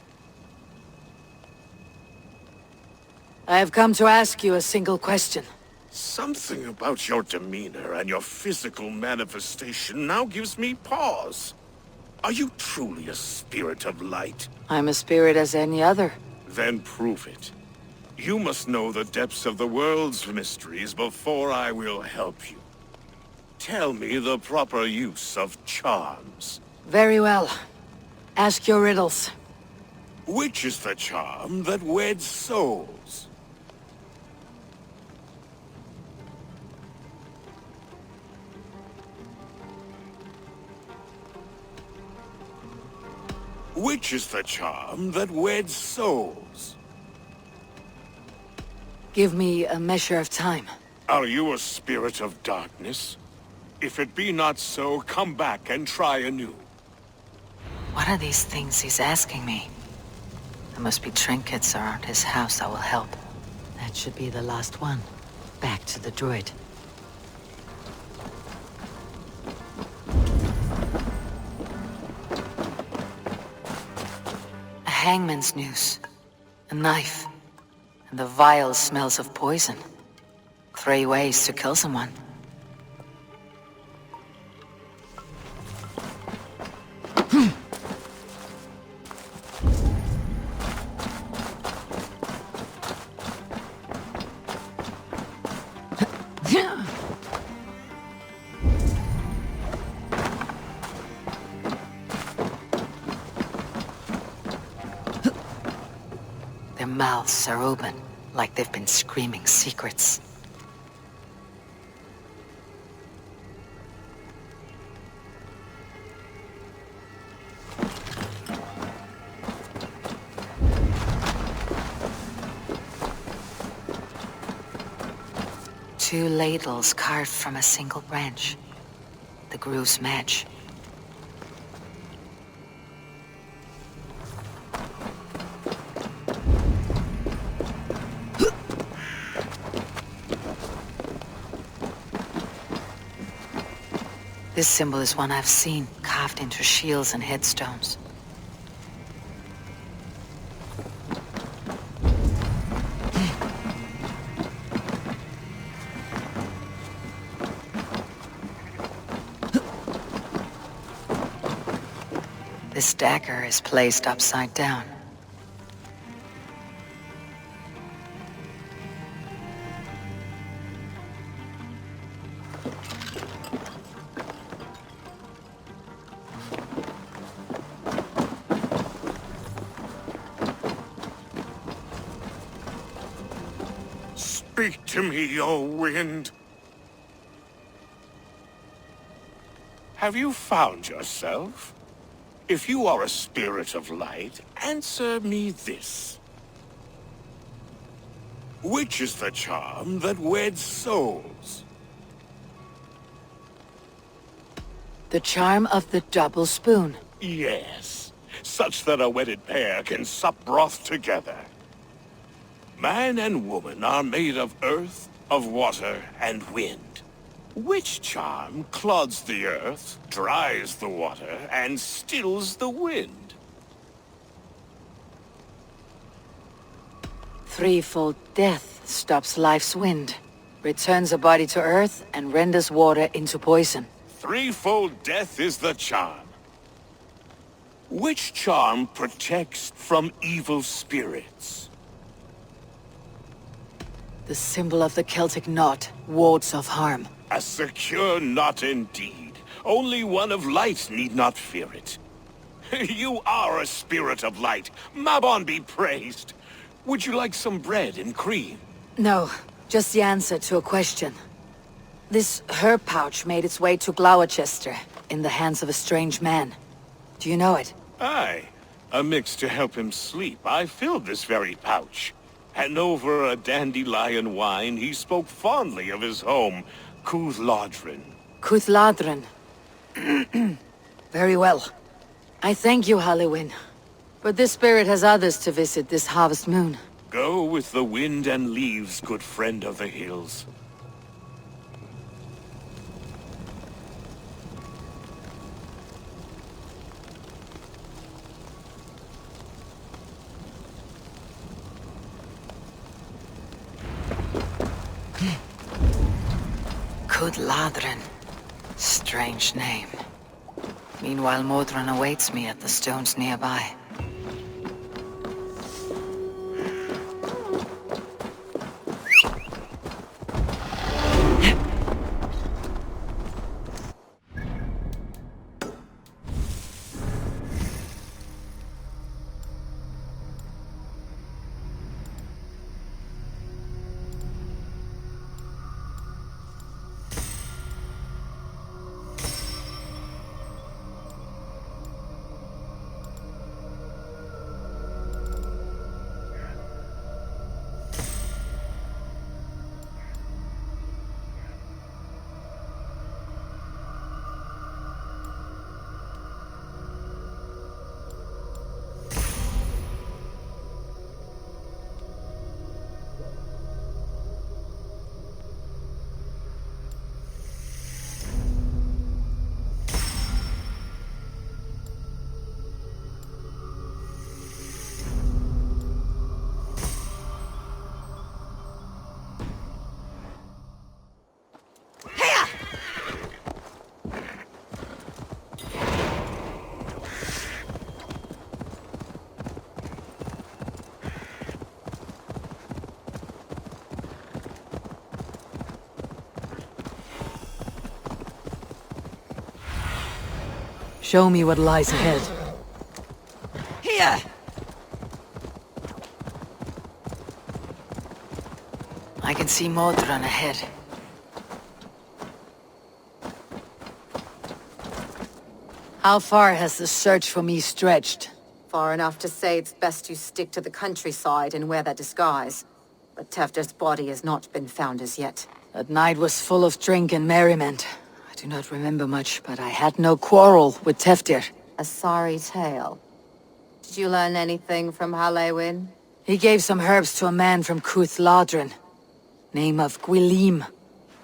Speaker 1: I have come to ask you a single question.
Speaker 16: Something about your demeanor and your physical manifestation now gives me pause. Are you truly a spirit of light?
Speaker 1: I'm a spirit as any other.
Speaker 16: Then prove it. You must know the depths of the world's mysteries before I will help you. Tell me the proper use of charms.
Speaker 1: Very well. Ask your riddles.
Speaker 16: Which is the charm that weds souls? Which is the charm that weds souls?
Speaker 1: Give me a measure of time.
Speaker 16: Are you a spirit of darkness? If it be not so, come back and try anew.
Speaker 1: What are these things he's asking me? There must be trinkets around his house that will help. That should be the last one. Back to the druid. A hangman's noose. A knife. And the vile smells of poison. 3 ways to kill someone. Their mouths are open, like they've been screaming secrets. Two ladles carved from a single branch. The grooves match. This symbol is one I've seen, carved into shields and headstones. This dagger is placed upside down.
Speaker 16: Speak to me, O wind. Have you found yourself? If you are a spirit of light, answer me this. Which is the charm that weds souls?
Speaker 1: The charm of the double spoon.
Speaker 16: Yes, such that a wedded pair can sup broth together. Man and woman are made of earth, of water, and wind. Which charm clods the earth, dries the water, and stills the wind?
Speaker 1: Threefold death stops life's wind, returns a body to earth, and renders water into poison.
Speaker 16: Threefold death is the charm. Which charm protects from evil spirits?
Speaker 1: The symbol of the Celtic knot wards off harm.
Speaker 16: A secure knot indeed. Only one of light need not fear it. You are a spirit of light. Mabon be praised. Would you like some bread and cream?
Speaker 1: No, just the answer to a question. This herb pouch made its way to Glowecester. in the hands of a strange man. Do you know it?
Speaker 16: Aye. A mix to help him sleep. I filled this very pouch. And over a dandelion wine, he spoke fondly of his home, Tewdwr.
Speaker 1: Tewdwr. Very well. I thank you, Halliwyn. But this spirit has others to visit this harvest moon.
Speaker 16: Go with the wind and leaves, good friend of the hills.
Speaker 1: Tewdwr. Strange name. Meanwhile, Modron awaits me at the stones nearby. Show me what lies ahead.
Speaker 14: Here!
Speaker 1: I can see Modron ahead. How far has the search for me stretched?
Speaker 12: Far enough to say it's best you stick to the countryside and wear that disguise. But Tewdwr's body has not been found as yet.
Speaker 1: That night was full of drink and merriment. I do not remember much, but I had no quarrel with Tewdwr.
Speaker 12: A sorry tale. Did you learn anything from Halliwyn?
Speaker 1: He gave some herbs to a man from Tewdwr. Name of Gwilym.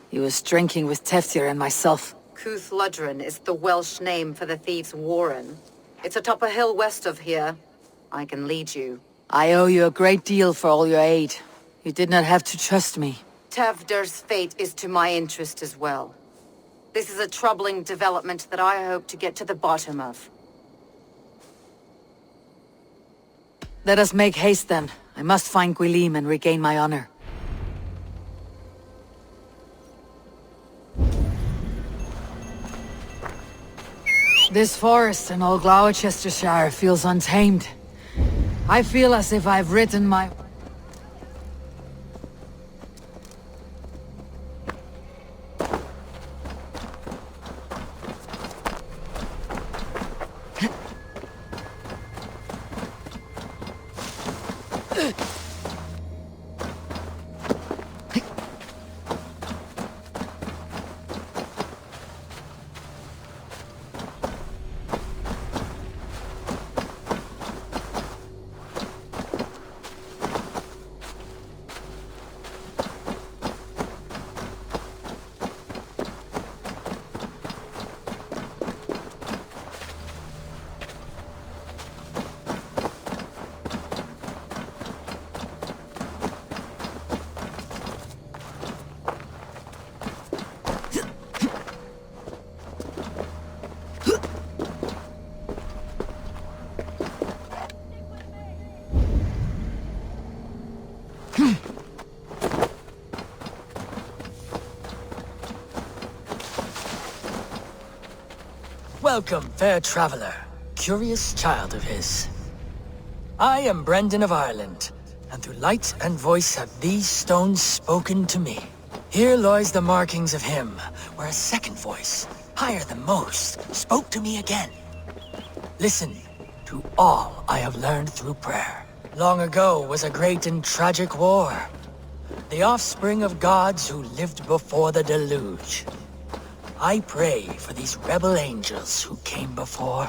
Speaker 1: He was drinking with Tewdwr and myself.
Speaker 12: Tewdwr is the Welsh name for the thieves' warren. It's atop a hill west of here. I can lead you.
Speaker 1: I owe you a great deal for all your aid. You did not have to trust me.
Speaker 12: Tewdwr's fate is to my interest as well. This is a troubling development that I hope to get to the bottom of.
Speaker 1: Let us make haste then. I must find Gwilym and regain my honor. This forest and all Glowecestrescire feels untamed. I feel as if I've written my...
Speaker 17: Welcome, fair traveler, curious child of his. I am Brendan of Ireland, and through light and voice have these stones spoken to me. Here lies the markings of him, where a second voice, higher than most, spoke to me again. Listen to all I have learned through prayer. Long ago was a great and tragic war. The offspring of gods who lived before the deluge. I pray for these rebel angels who came before.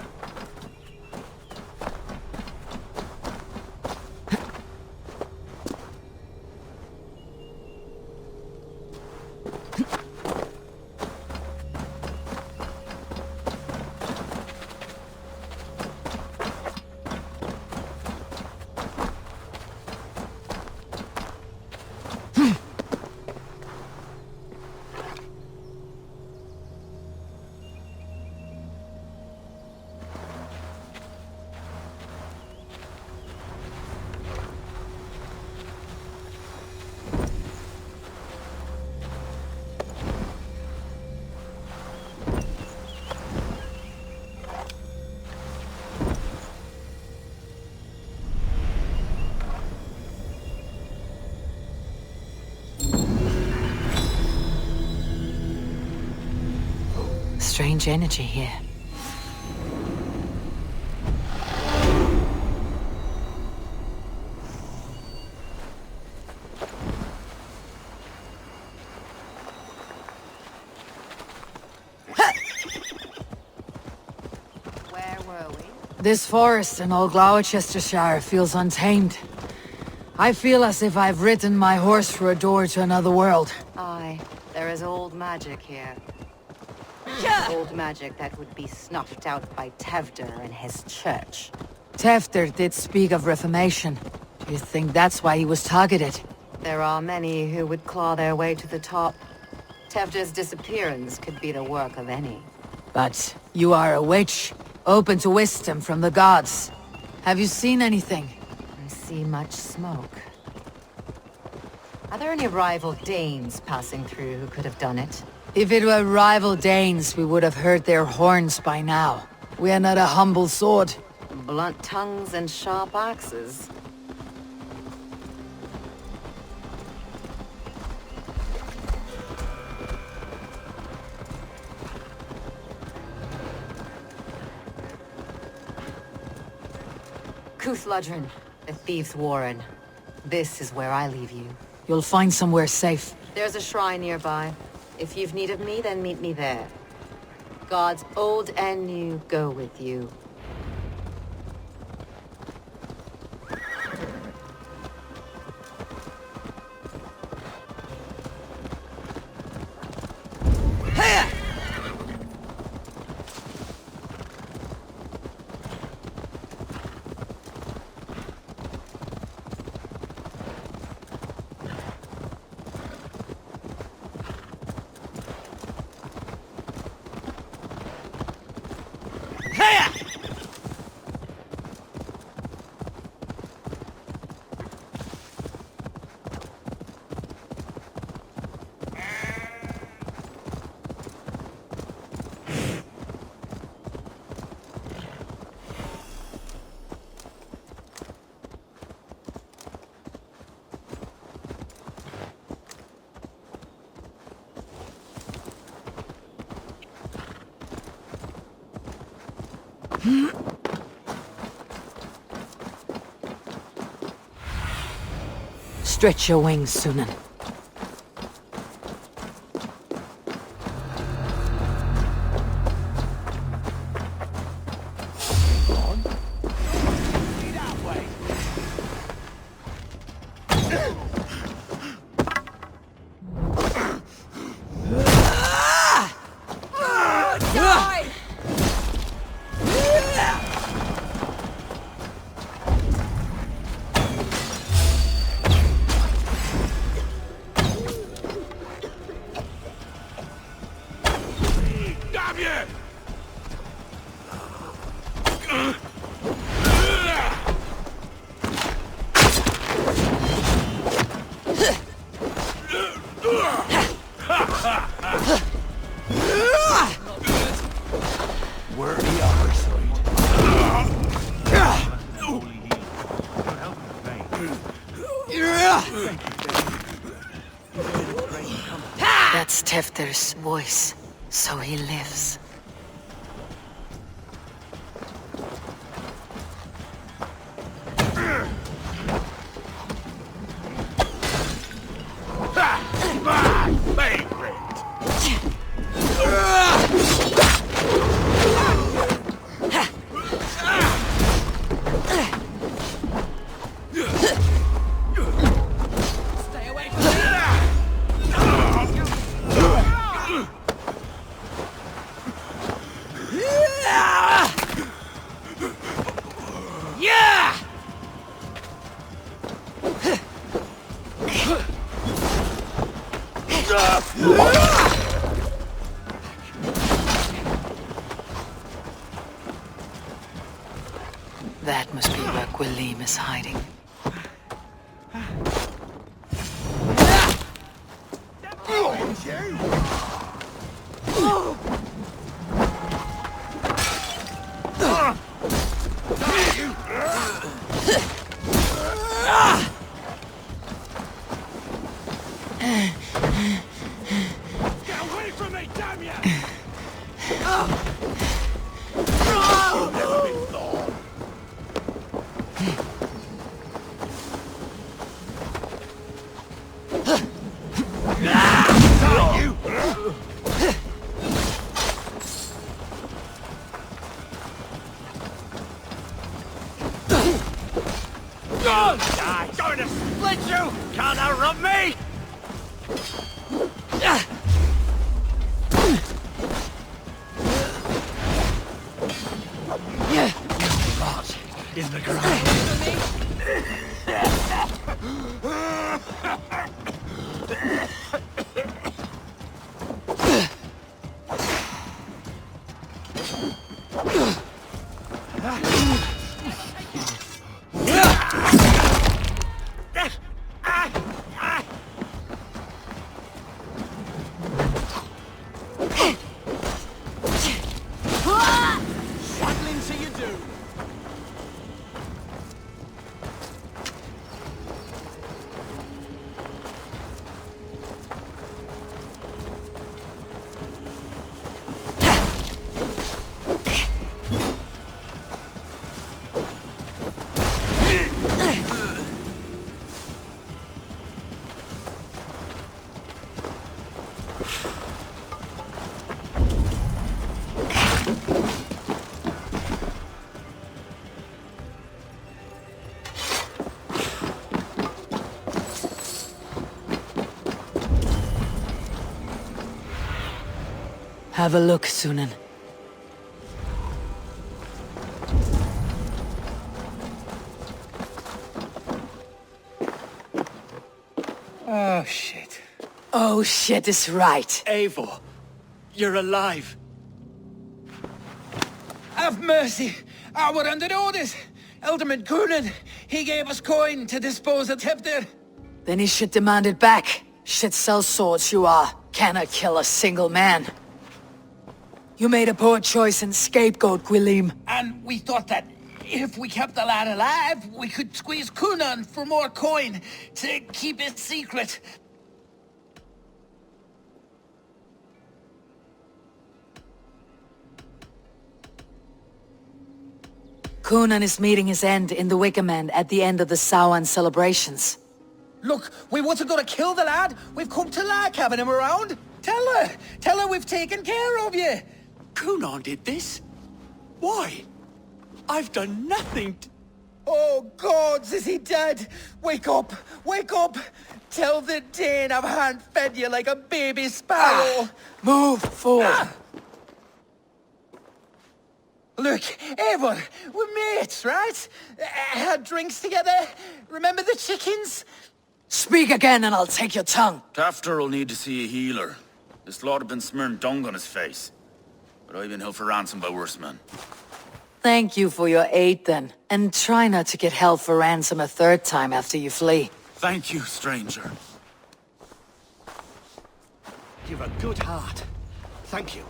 Speaker 1: Strange energy here.
Speaker 12: Where were we?
Speaker 18: This forest in all Glowecestrescire feels untamed. I feel as if I've ridden my horse through a door to another world.
Speaker 12: Aye, there is old magic here. Old magic that would be snuffed out by Tewdwr and his church.
Speaker 18: Tewdwr did speak of reformation. You think that's why he was targeted?
Speaker 12: There are many who would claw their way to the top. Tewdwr's disappearance could be the work of any.
Speaker 18: But you are a witch, open to wisdom from the gods. Have you seen anything?
Speaker 12: I see much smoke. Are there any rival Danes passing through who could have done it?
Speaker 18: If it were rival Danes, we would have heard their horns by now. We are not a humble sword.
Speaker 12: Blunt tongues and sharp axes. Tewdwr, the Thieves' Warren. This is where I leave you.
Speaker 18: You'll find somewhere safe.
Speaker 12: There's a shrine nearby. If you've need of me, then meet me there. Gods old and new go with you.
Speaker 18: Stretch your wings, Sunan.
Speaker 1: That's Tewdwr's voice, so he lives. That must be where Gwilym is hiding.
Speaker 16: Get away from me, damn you! Going to split you! Can't outrun me!
Speaker 14: Rot in the ground.
Speaker 16: Waddling to your doom.
Speaker 18: Have a look, Sunan.
Speaker 14: Oh, shit.
Speaker 18: Oh shit is right.
Speaker 14: Eivor, you're alive. Have mercy! We're under orders! Alderman Coonan, he gave us coin to dispose of Tewdwr.
Speaker 18: Then he should demand it back. Shit sells swords you are. Cannot kill a single man. You made a poor choice in scapegoat, Gwilym.
Speaker 14: And we thought that if we kept the lad alive, we could squeeze Coonan for more coin to keep it secret.
Speaker 18: Coonan is meeting his end in the Wicker Man at the end of the Samhain celebrations.
Speaker 14: Look, we wasn't gonna kill the lad. We've come to like having him around. Tell her we've taken care of you.
Speaker 7: Coonan did this? Why? I've done nothing to...
Speaker 14: Oh, gods, is he dead? Wake up! Wake up! Tell the Dane I've hand-fed you like a baby sparrow!
Speaker 18: Move, fool!
Speaker 14: Look, Eivor, we're mates, right? Had drinks together. Remember the chickens?
Speaker 18: Speak again and I'll take your tongue.
Speaker 19: Tewdwr will need to see a healer. This lord have been smearing dung on his face. But I've been held for ransom by worse men.
Speaker 18: Thank you for your aid then. And try not to get held for ransom a third time after you flee.
Speaker 19: Thank you, stranger.
Speaker 6: You've a good heart. Thank you.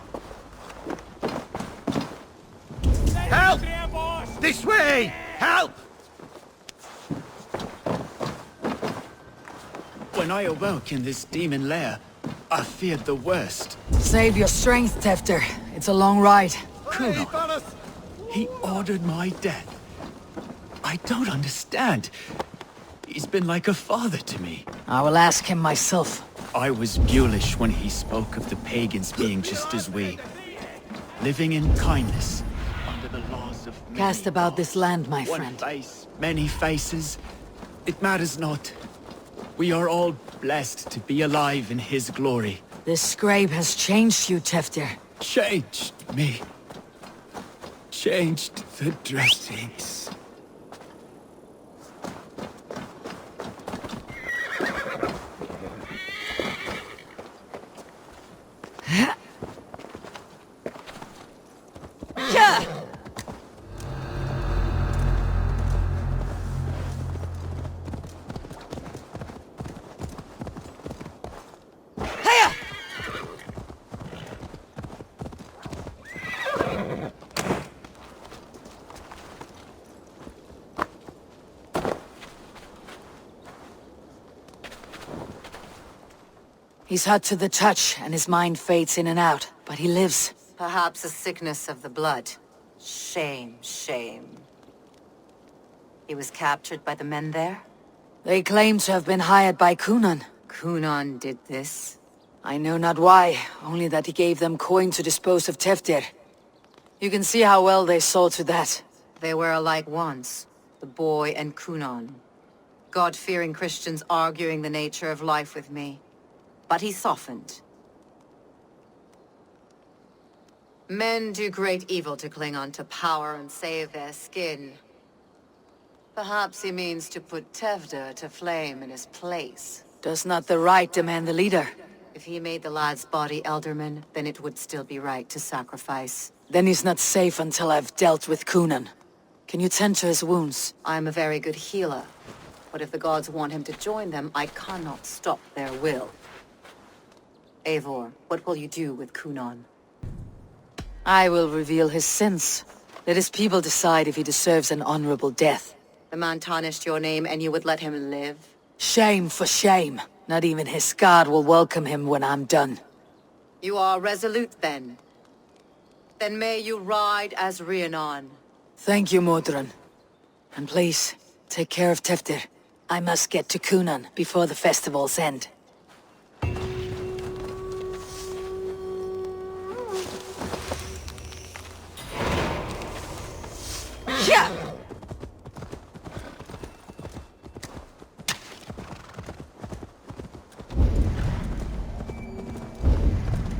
Speaker 6: Help! This way! Help!
Speaker 9: When I awoke in this demon lair, I feared the worst.
Speaker 18: Save your strength, Tewdwr. It's a long ride.
Speaker 9: Coonan, he ordered my death. I don't understand. He's been like a father to me.
Speaker 18: I will ask him myself.
Speaker 9: I was mulish when he spoke of the pagans being just as we. Living in kindness, under the laws of many
Speaker 18: Cast about
Speaker 9: laws.
Speaker 18: this land, my
Speaker 9: One
Speaker 18: friend.
Speaker 9: face, many faces. It matters not. We are all blessed to be alive in his glory.
Speaker 18: This scrape has changed you, Tewdwr.
Speaker 9: Changed me. Changed the dressings.
Speaker 18: He's hot to the touch, and his mind fades in and out, but he lives.
Speaker 12: Perhaps a sickness of the blood. Shame, shame. He was captured by the men there?
Speaker 18: They claim to have been hired by Kunan.
Speaker 12: Kunan did this?
Speaker 18: I know not why, only that he gave them coin to dispose of Tewdwr. You can see how well they saw to that.
Speaker 12: They were alike once, the boy and Kunan. God-fearing Christians arguing the nature of life with me. But he softened. Men do great evil to cling on to power and save their skin. Perhaps he means to put Tewdwr to flame in his place.
Speaker 18: Does not the right demand the leader?
Speaker 12: If he made the lad's body Elderman, then it would still be right to sacrifice.
Speaker 18: Then he's not safe until I've dealt with Kunan. Can you tend to his wounds?
Speaker 12: I'm a very good healer. But if the gods want him to join them, I cannot stop their will. Eivor, what will you do with Kunan?
Speaker 18: I will reveal his sins. Let his people decide if he deserves an honorable death.
Speaker 12: The man tarnished your name and you would let him live?
Speaker 18: Shame for shame. Not even his god will welcome him when I'm done.
Speaker 12: You are resolute then. Then may you ride as Rhiannon.
Speaker 18: Thank you, Modron. And please, take care of Tewdwr. I must get to Kunan before the festival's end. Yeah!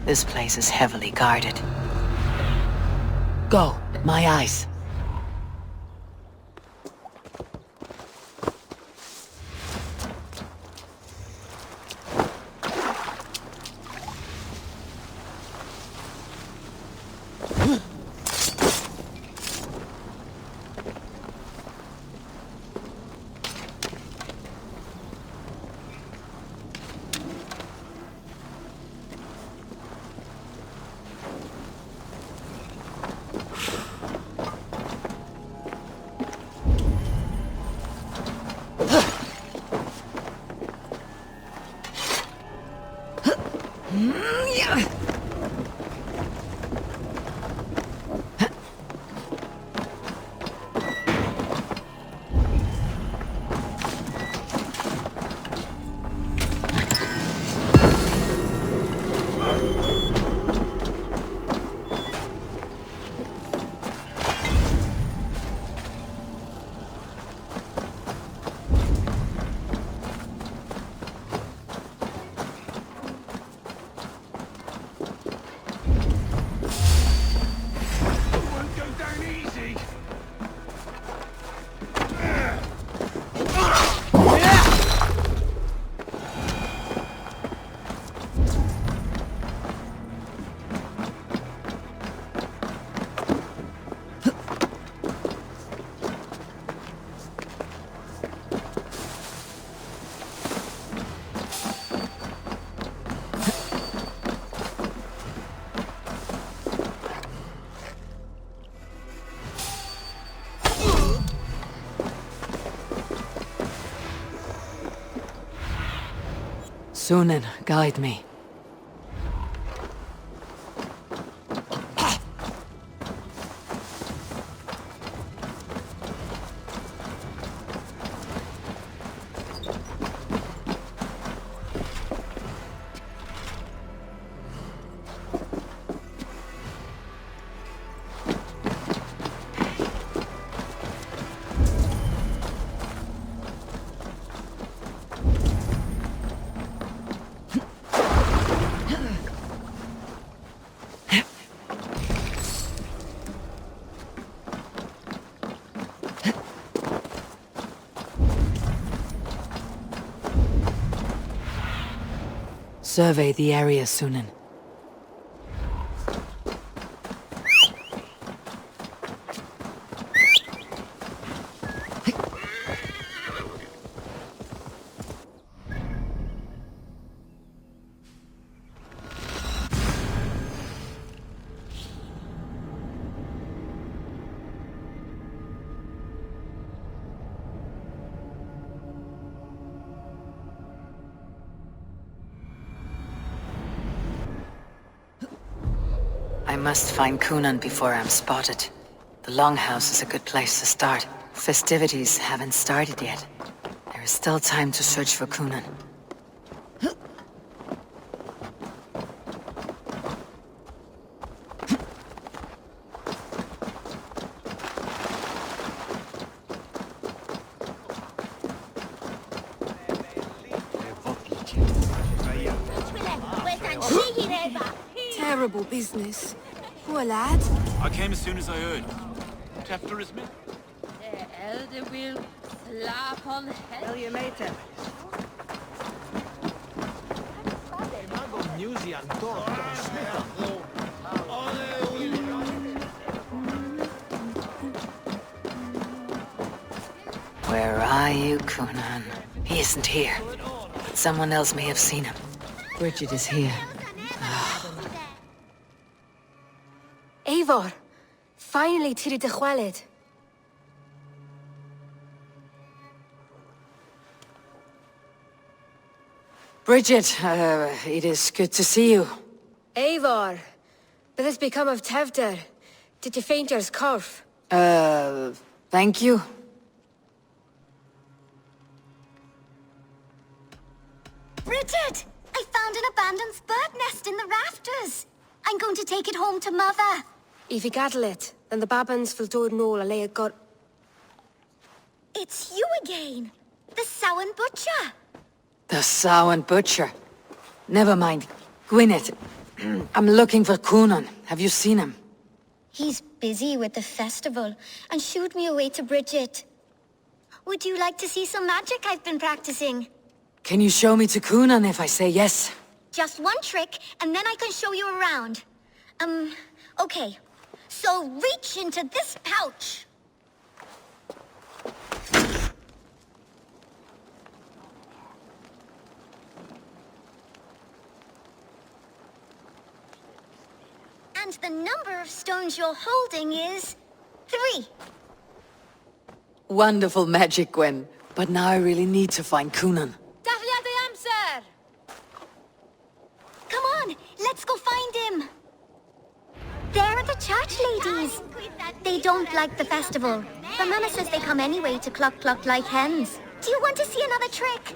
Speaker 1: This place is heavily guarded.
Speaker 18: Go, my eyes. Sunan, guide me. Survey the area, Sunan.
Speaker 1: I must find Coonan before I'm spotted. The Longhouse is a good place to start. Festivities haven't started yet. There is still time to search for Coonan.
Speaker 20: Terrible business. Poor lad.
Speaker 19: I came as soon as I heard. Tewdwr is me.
Speaker 21: The elder will slap on the head.
Speaker 6: Tell you later.
Speaker 1: Where are you, Coonan? He isn't here. But someone else may have seen him. Bridget is here.
Speaker 4: Eivor! Finally, Tiri de Chwaled.
Speaker 18: Bridget, it is good to see you.
Speaker 4: Eivor! What has become of Tewdwr? Did you faint your scarf?
Speaker 18: Thank you.
Speaker 13: Bridget! I found an abandoned bird nest in the rafters. I'm going to take it home to Mother.
Speaker 4: If you gather it, then the Babans will do it all a lay got.
Speaker 13: It's you again. The Samhain butcher.
Speaker 18: The Samhain butcher. Never mind. Gwyneth, I'm looking for Coonan. Have you seen him?
Speaker 13: He's busy with the festival and shooed me away to Bridget. Would you like to see some magic I've been practicing?
Speaker 18: Can you show me to Coonan if I say yes?
Speaker 13: Just one trick, and then I can show you around. Okay. So reach into this pouch. And the number of stones you're holding is 3.
Speaker 18: Wonderful magic, Gwen. But now I really need to find Coonan.
Speaker 13: Come on, let's go find him. There are the church ladies. They don't like the festival. But Mama says they come anyway to cluck cluck like hens. Do you want to see another trick?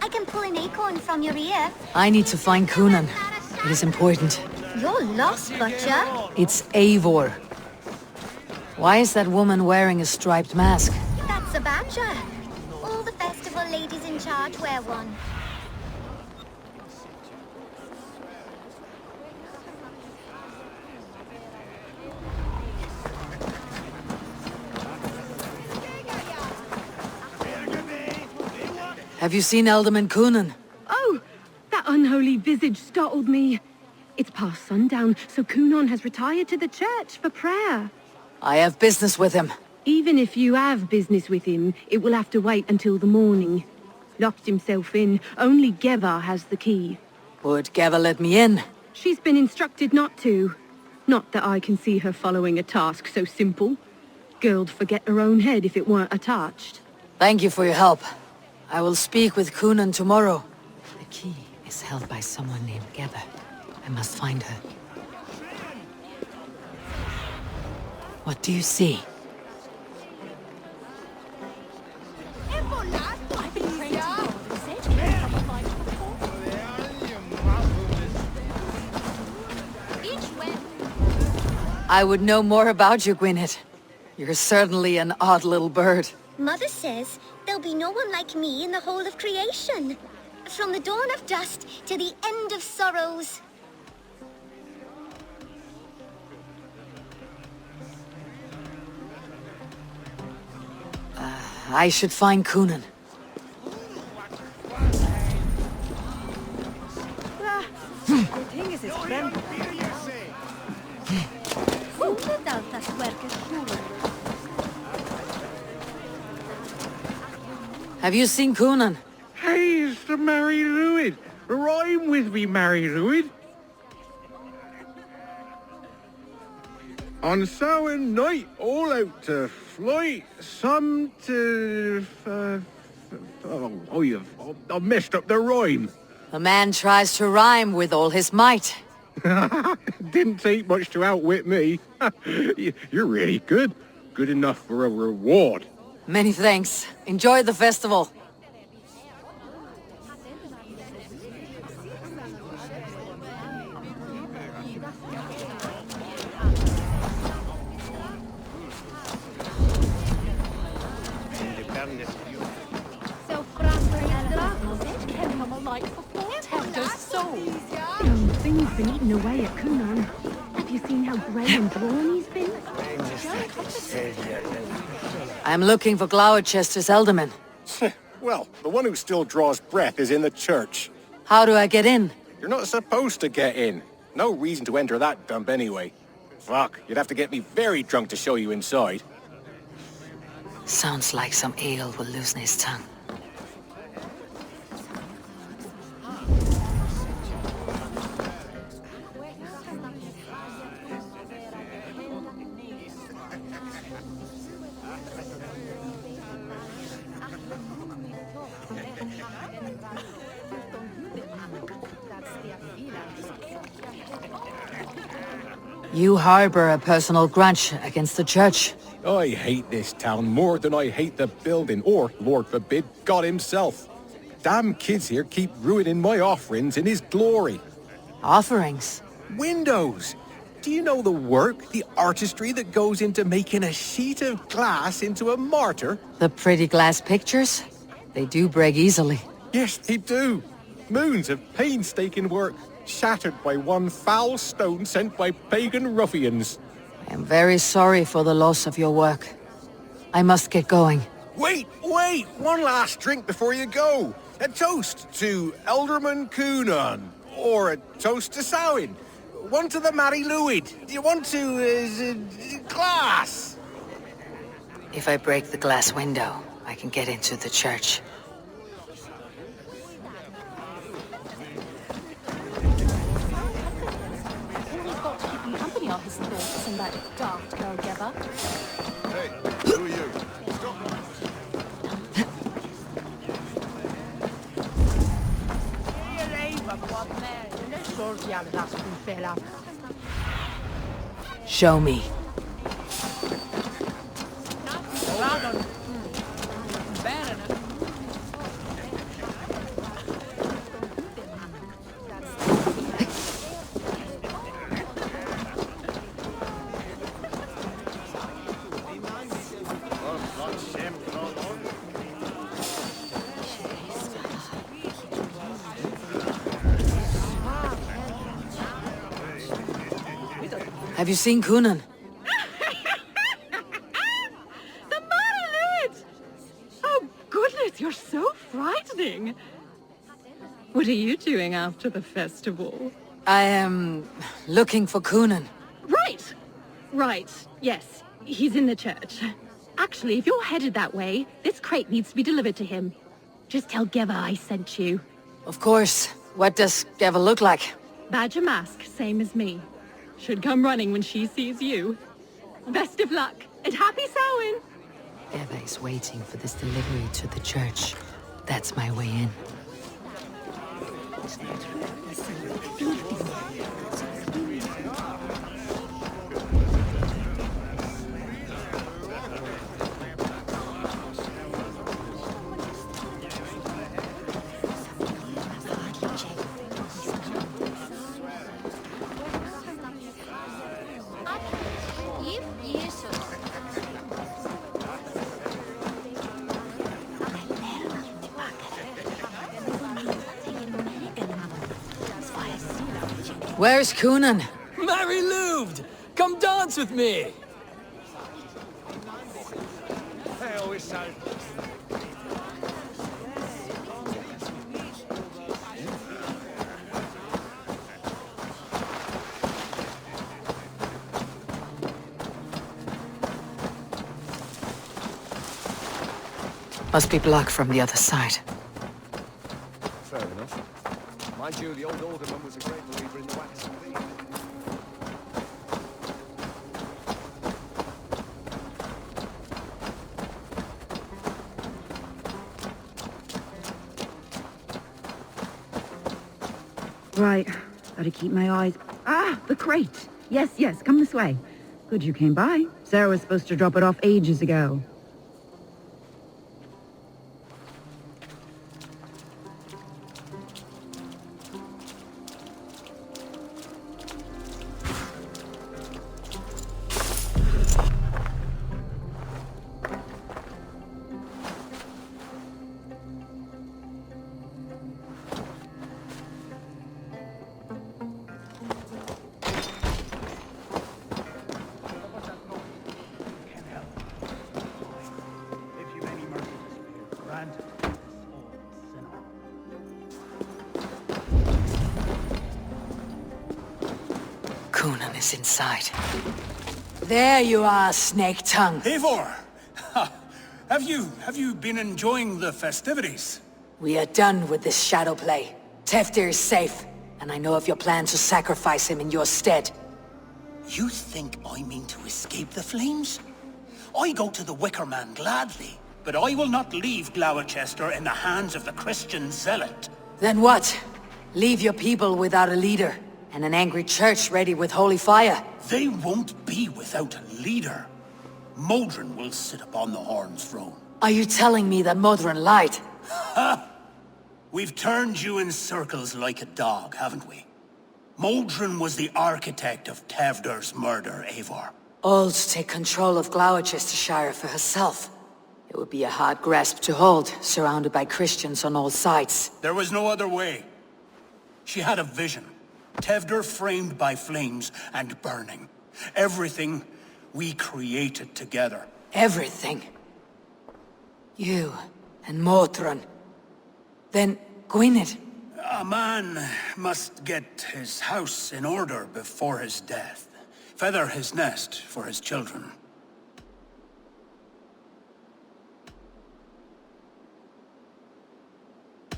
Speaker 13: I can pull an acorn from your ear.
Speaker 18: I need to find Coonan. It is important.
Speaker 13: You're lost, Butcher.
Speaker 18: It's Eivor. Why is that woman wearing a striped mask?
Speaker 13: That's a badger. All the festival ladies in charge wear one.
Speaker 18: Have you seen Alderman Coonan?
Speaker 22: Oh, that unholy visage startled me. It's past sundown, so Coonan has retired to the church for prayer.
Speaker 18: I have business with him.
Speaker 22: Even if you have business with him, it will have to wait until the morning. Locked himself in. Only Geva has the key.
Speaker 18: Would Geva let me in?
Speaker 22: She's been instructed not to. Not that I can see her following a task so simple. Girl'd forget her own head if it weren't attached.
Speaker 18: Thank you for your help. I will speak with Coonan tomorrow.
Speaker 1: The key is held by someone named Geva. I must find her. What do you see?
Speaker 18: I would know more about you, Gwyneth. You're certainly an odd little bird.
Speaker 13: Mother says there'll be no one like me in the whole of creation. From the dawn of dust to the end of sorrows.
Speaker 18: I should find Coonan. Have you seen Coonan?
Speaker 16: Hey, it's the Mary Lwyd. Rhyme with me, Mary Lwyd. On Samhain night, all out to flight, some to... I've messed up the rhyme.
Speaker 18: A man tries to rhyme with all his might.
Speaker 15: Didn't take much to outwit me. You're really good. Good enough for a reward.
Speaker 18: Many thanks. Enjoy the festival.
Speaker 22: Thing's been eaten away at Cunon. Have you seen how grey and drawn he's been?
Speaker 18: I'm looking for Glowecester's alderman.
Speaker 2: Well, the one who still draws breath is in the church.
Speaker 18: How do I get in?
Speaker 2: You're not supposed to get in. No reason to enter that dump anyway. Fuck, you'd have to get me very drunk to show you inside.
Speaker 1: Sounds like some ale will loosen his tongue.
Speaker 18: You harbor a personal grudge against the church.
Speaker 2: I hate this town more than I hate the building, or, Lord forbid, God himself. Damn kids here keep ruining my offerings in his glory.
Speaker 18: Offerings?
Speaker 2: Windows! Do you know the work, the artistry that goes into making a sheet of glass into a martyr?
Speaker 18: The pretty glass pictures? They do break easily.
Speaker 2: Yes, they do. Moons of painstaking work, shattered by one foul stone sent by pagan ruffians.
Speaker 18: I am very sorry for the loss of your work. I must get going.
Speaker 2: Wait! One last drink before you go. A toast to Alderman Cunon. Or a toast to Samhain. One to the Mary Lwyd. Do you want to, glass?
Speaker 1: If I break the glass window, I can get into the church.
Speaker 5: On his thoughts and that daft girl Geba.
Speaker 16: Hey, who are you?
Speaker 18: Show me. Have you seen Cunon?
Speaker 22: The Monolith! Oh, goodness, you're so frightening. What are you doing after the festival?
Speaker 18: I am looking for Cunon.
Speaker 22: Right. Yes, he's in the church. Actually, if you're headed that way, this crate needs to be delivered to him. Just tell Geva I sent you.
Speaker 18: Of course. What does Geva look like?
Speaker 22: Badger mask, same as me. Should come running when she sees you. Best of luck, and happy Samhain!
Speaker 1: Eva is waiting for this delivery to the church. That's my way in.
Speaker 18: Where's Cunon?
Speaker 17: Mary Lwyd! Come dance with me!
Speaker 1: Must be blocked from the other side.
Speaker 2: Fair enough. Mind you, the old alderman was a great believer in the wax and bead.
Speaker 22: Right, gotta keep my eyes
Speaker 10: Ah, the crate. Yes, yes, come this way. Good you came by. Sarah was supposed to drop it off ages ago.
Speaker 1: Coonan is inside.
Speaker 18: There you are, Snake Tongue.
Speaker 8: Eivor! Have you been enjoying the festivities?
Speaker 18: We are done with this shadow play. Tewdwr is safe, and I know of your plan to sacrifice him in your stead.
Speaker 8: You think I mean to escape the flames? I go to the Wicker Man gladly, but I will not leave Glowecester in the hands of the Christian zealot.
Speaker 18: Then what? Leave your people without a leader, and an angry church ready with holy fire.
Speaker 8: They won't be without a leader. Modron will sit upon the Horn's throne.
Speaker 18: Are you telling me that Modron lied?
Speaker 8: Ha! We've turned you in circles like a dog, haven't we? Modron was the architect of Tewdwr's murder, Eivor.
Speaker 18: All to take control of Glowecestrescire for herself. It would be a hard grasp to hold, surrounded by Christians on all sides.
Speaker 8: There was no other way. She had a vision. Tewdwr framed by flames and burning. Everything we created together.
Speaker 18: Everything? You and Modron. Then Gwynedd.
Speaker 8: A man must get his house in order before his death. Feather his nest for his children.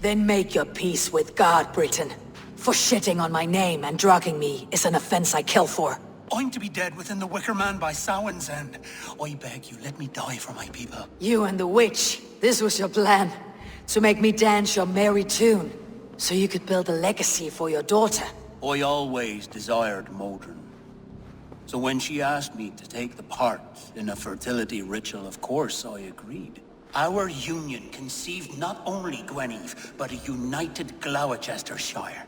Speaker 18: Then make your peace with God, Britain. For shitting on my name and drugging me is an offense I kill for.
Speaker 8: I'm to be dead within the Wicker Man by Samhain's end. I beg you, let me die for my people.
Speaker 18: You and the witch, this was your plan. To make me dance your merry tune. So you could build a legacy for your daughter.
Speaker 8: I always desired Modron. So when she asked me to take the part in a fertility ritual, of course I agreed. Our union conceived not only Gwynedd, but a united Glowecestrescire.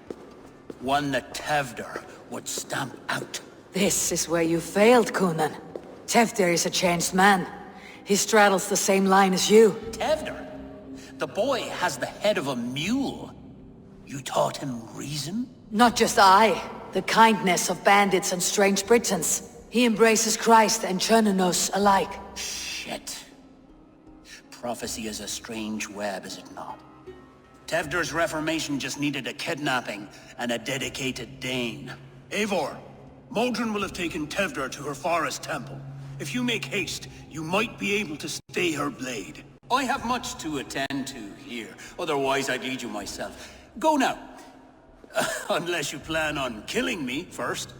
Speaker 8: One that Tewdwr would stamp out.
Speaker 18: This is where you failed, Coonan. Tewdwr is a changed man. He straddles the same line as you.
Speaker 8: Tewdwr? The boy has the head of a mule. You taught him reason?
Speaker 18: Not just I. The kindness of bandits and strange Britons. He embraces Christ and Chernonos alike.
Speaker 8: Shit. Prophecy is a strange web, is it not? Tewdwr's reformation just needed a kidnapping and a dedicated Dane. Eivor, Modron will have taken Tewdwr to her forest temple. If you make haste, you might be able to stay her blade. I have much to attend to here, otherwise I'd lead you myself. Go now. Unless you plan on killing me first.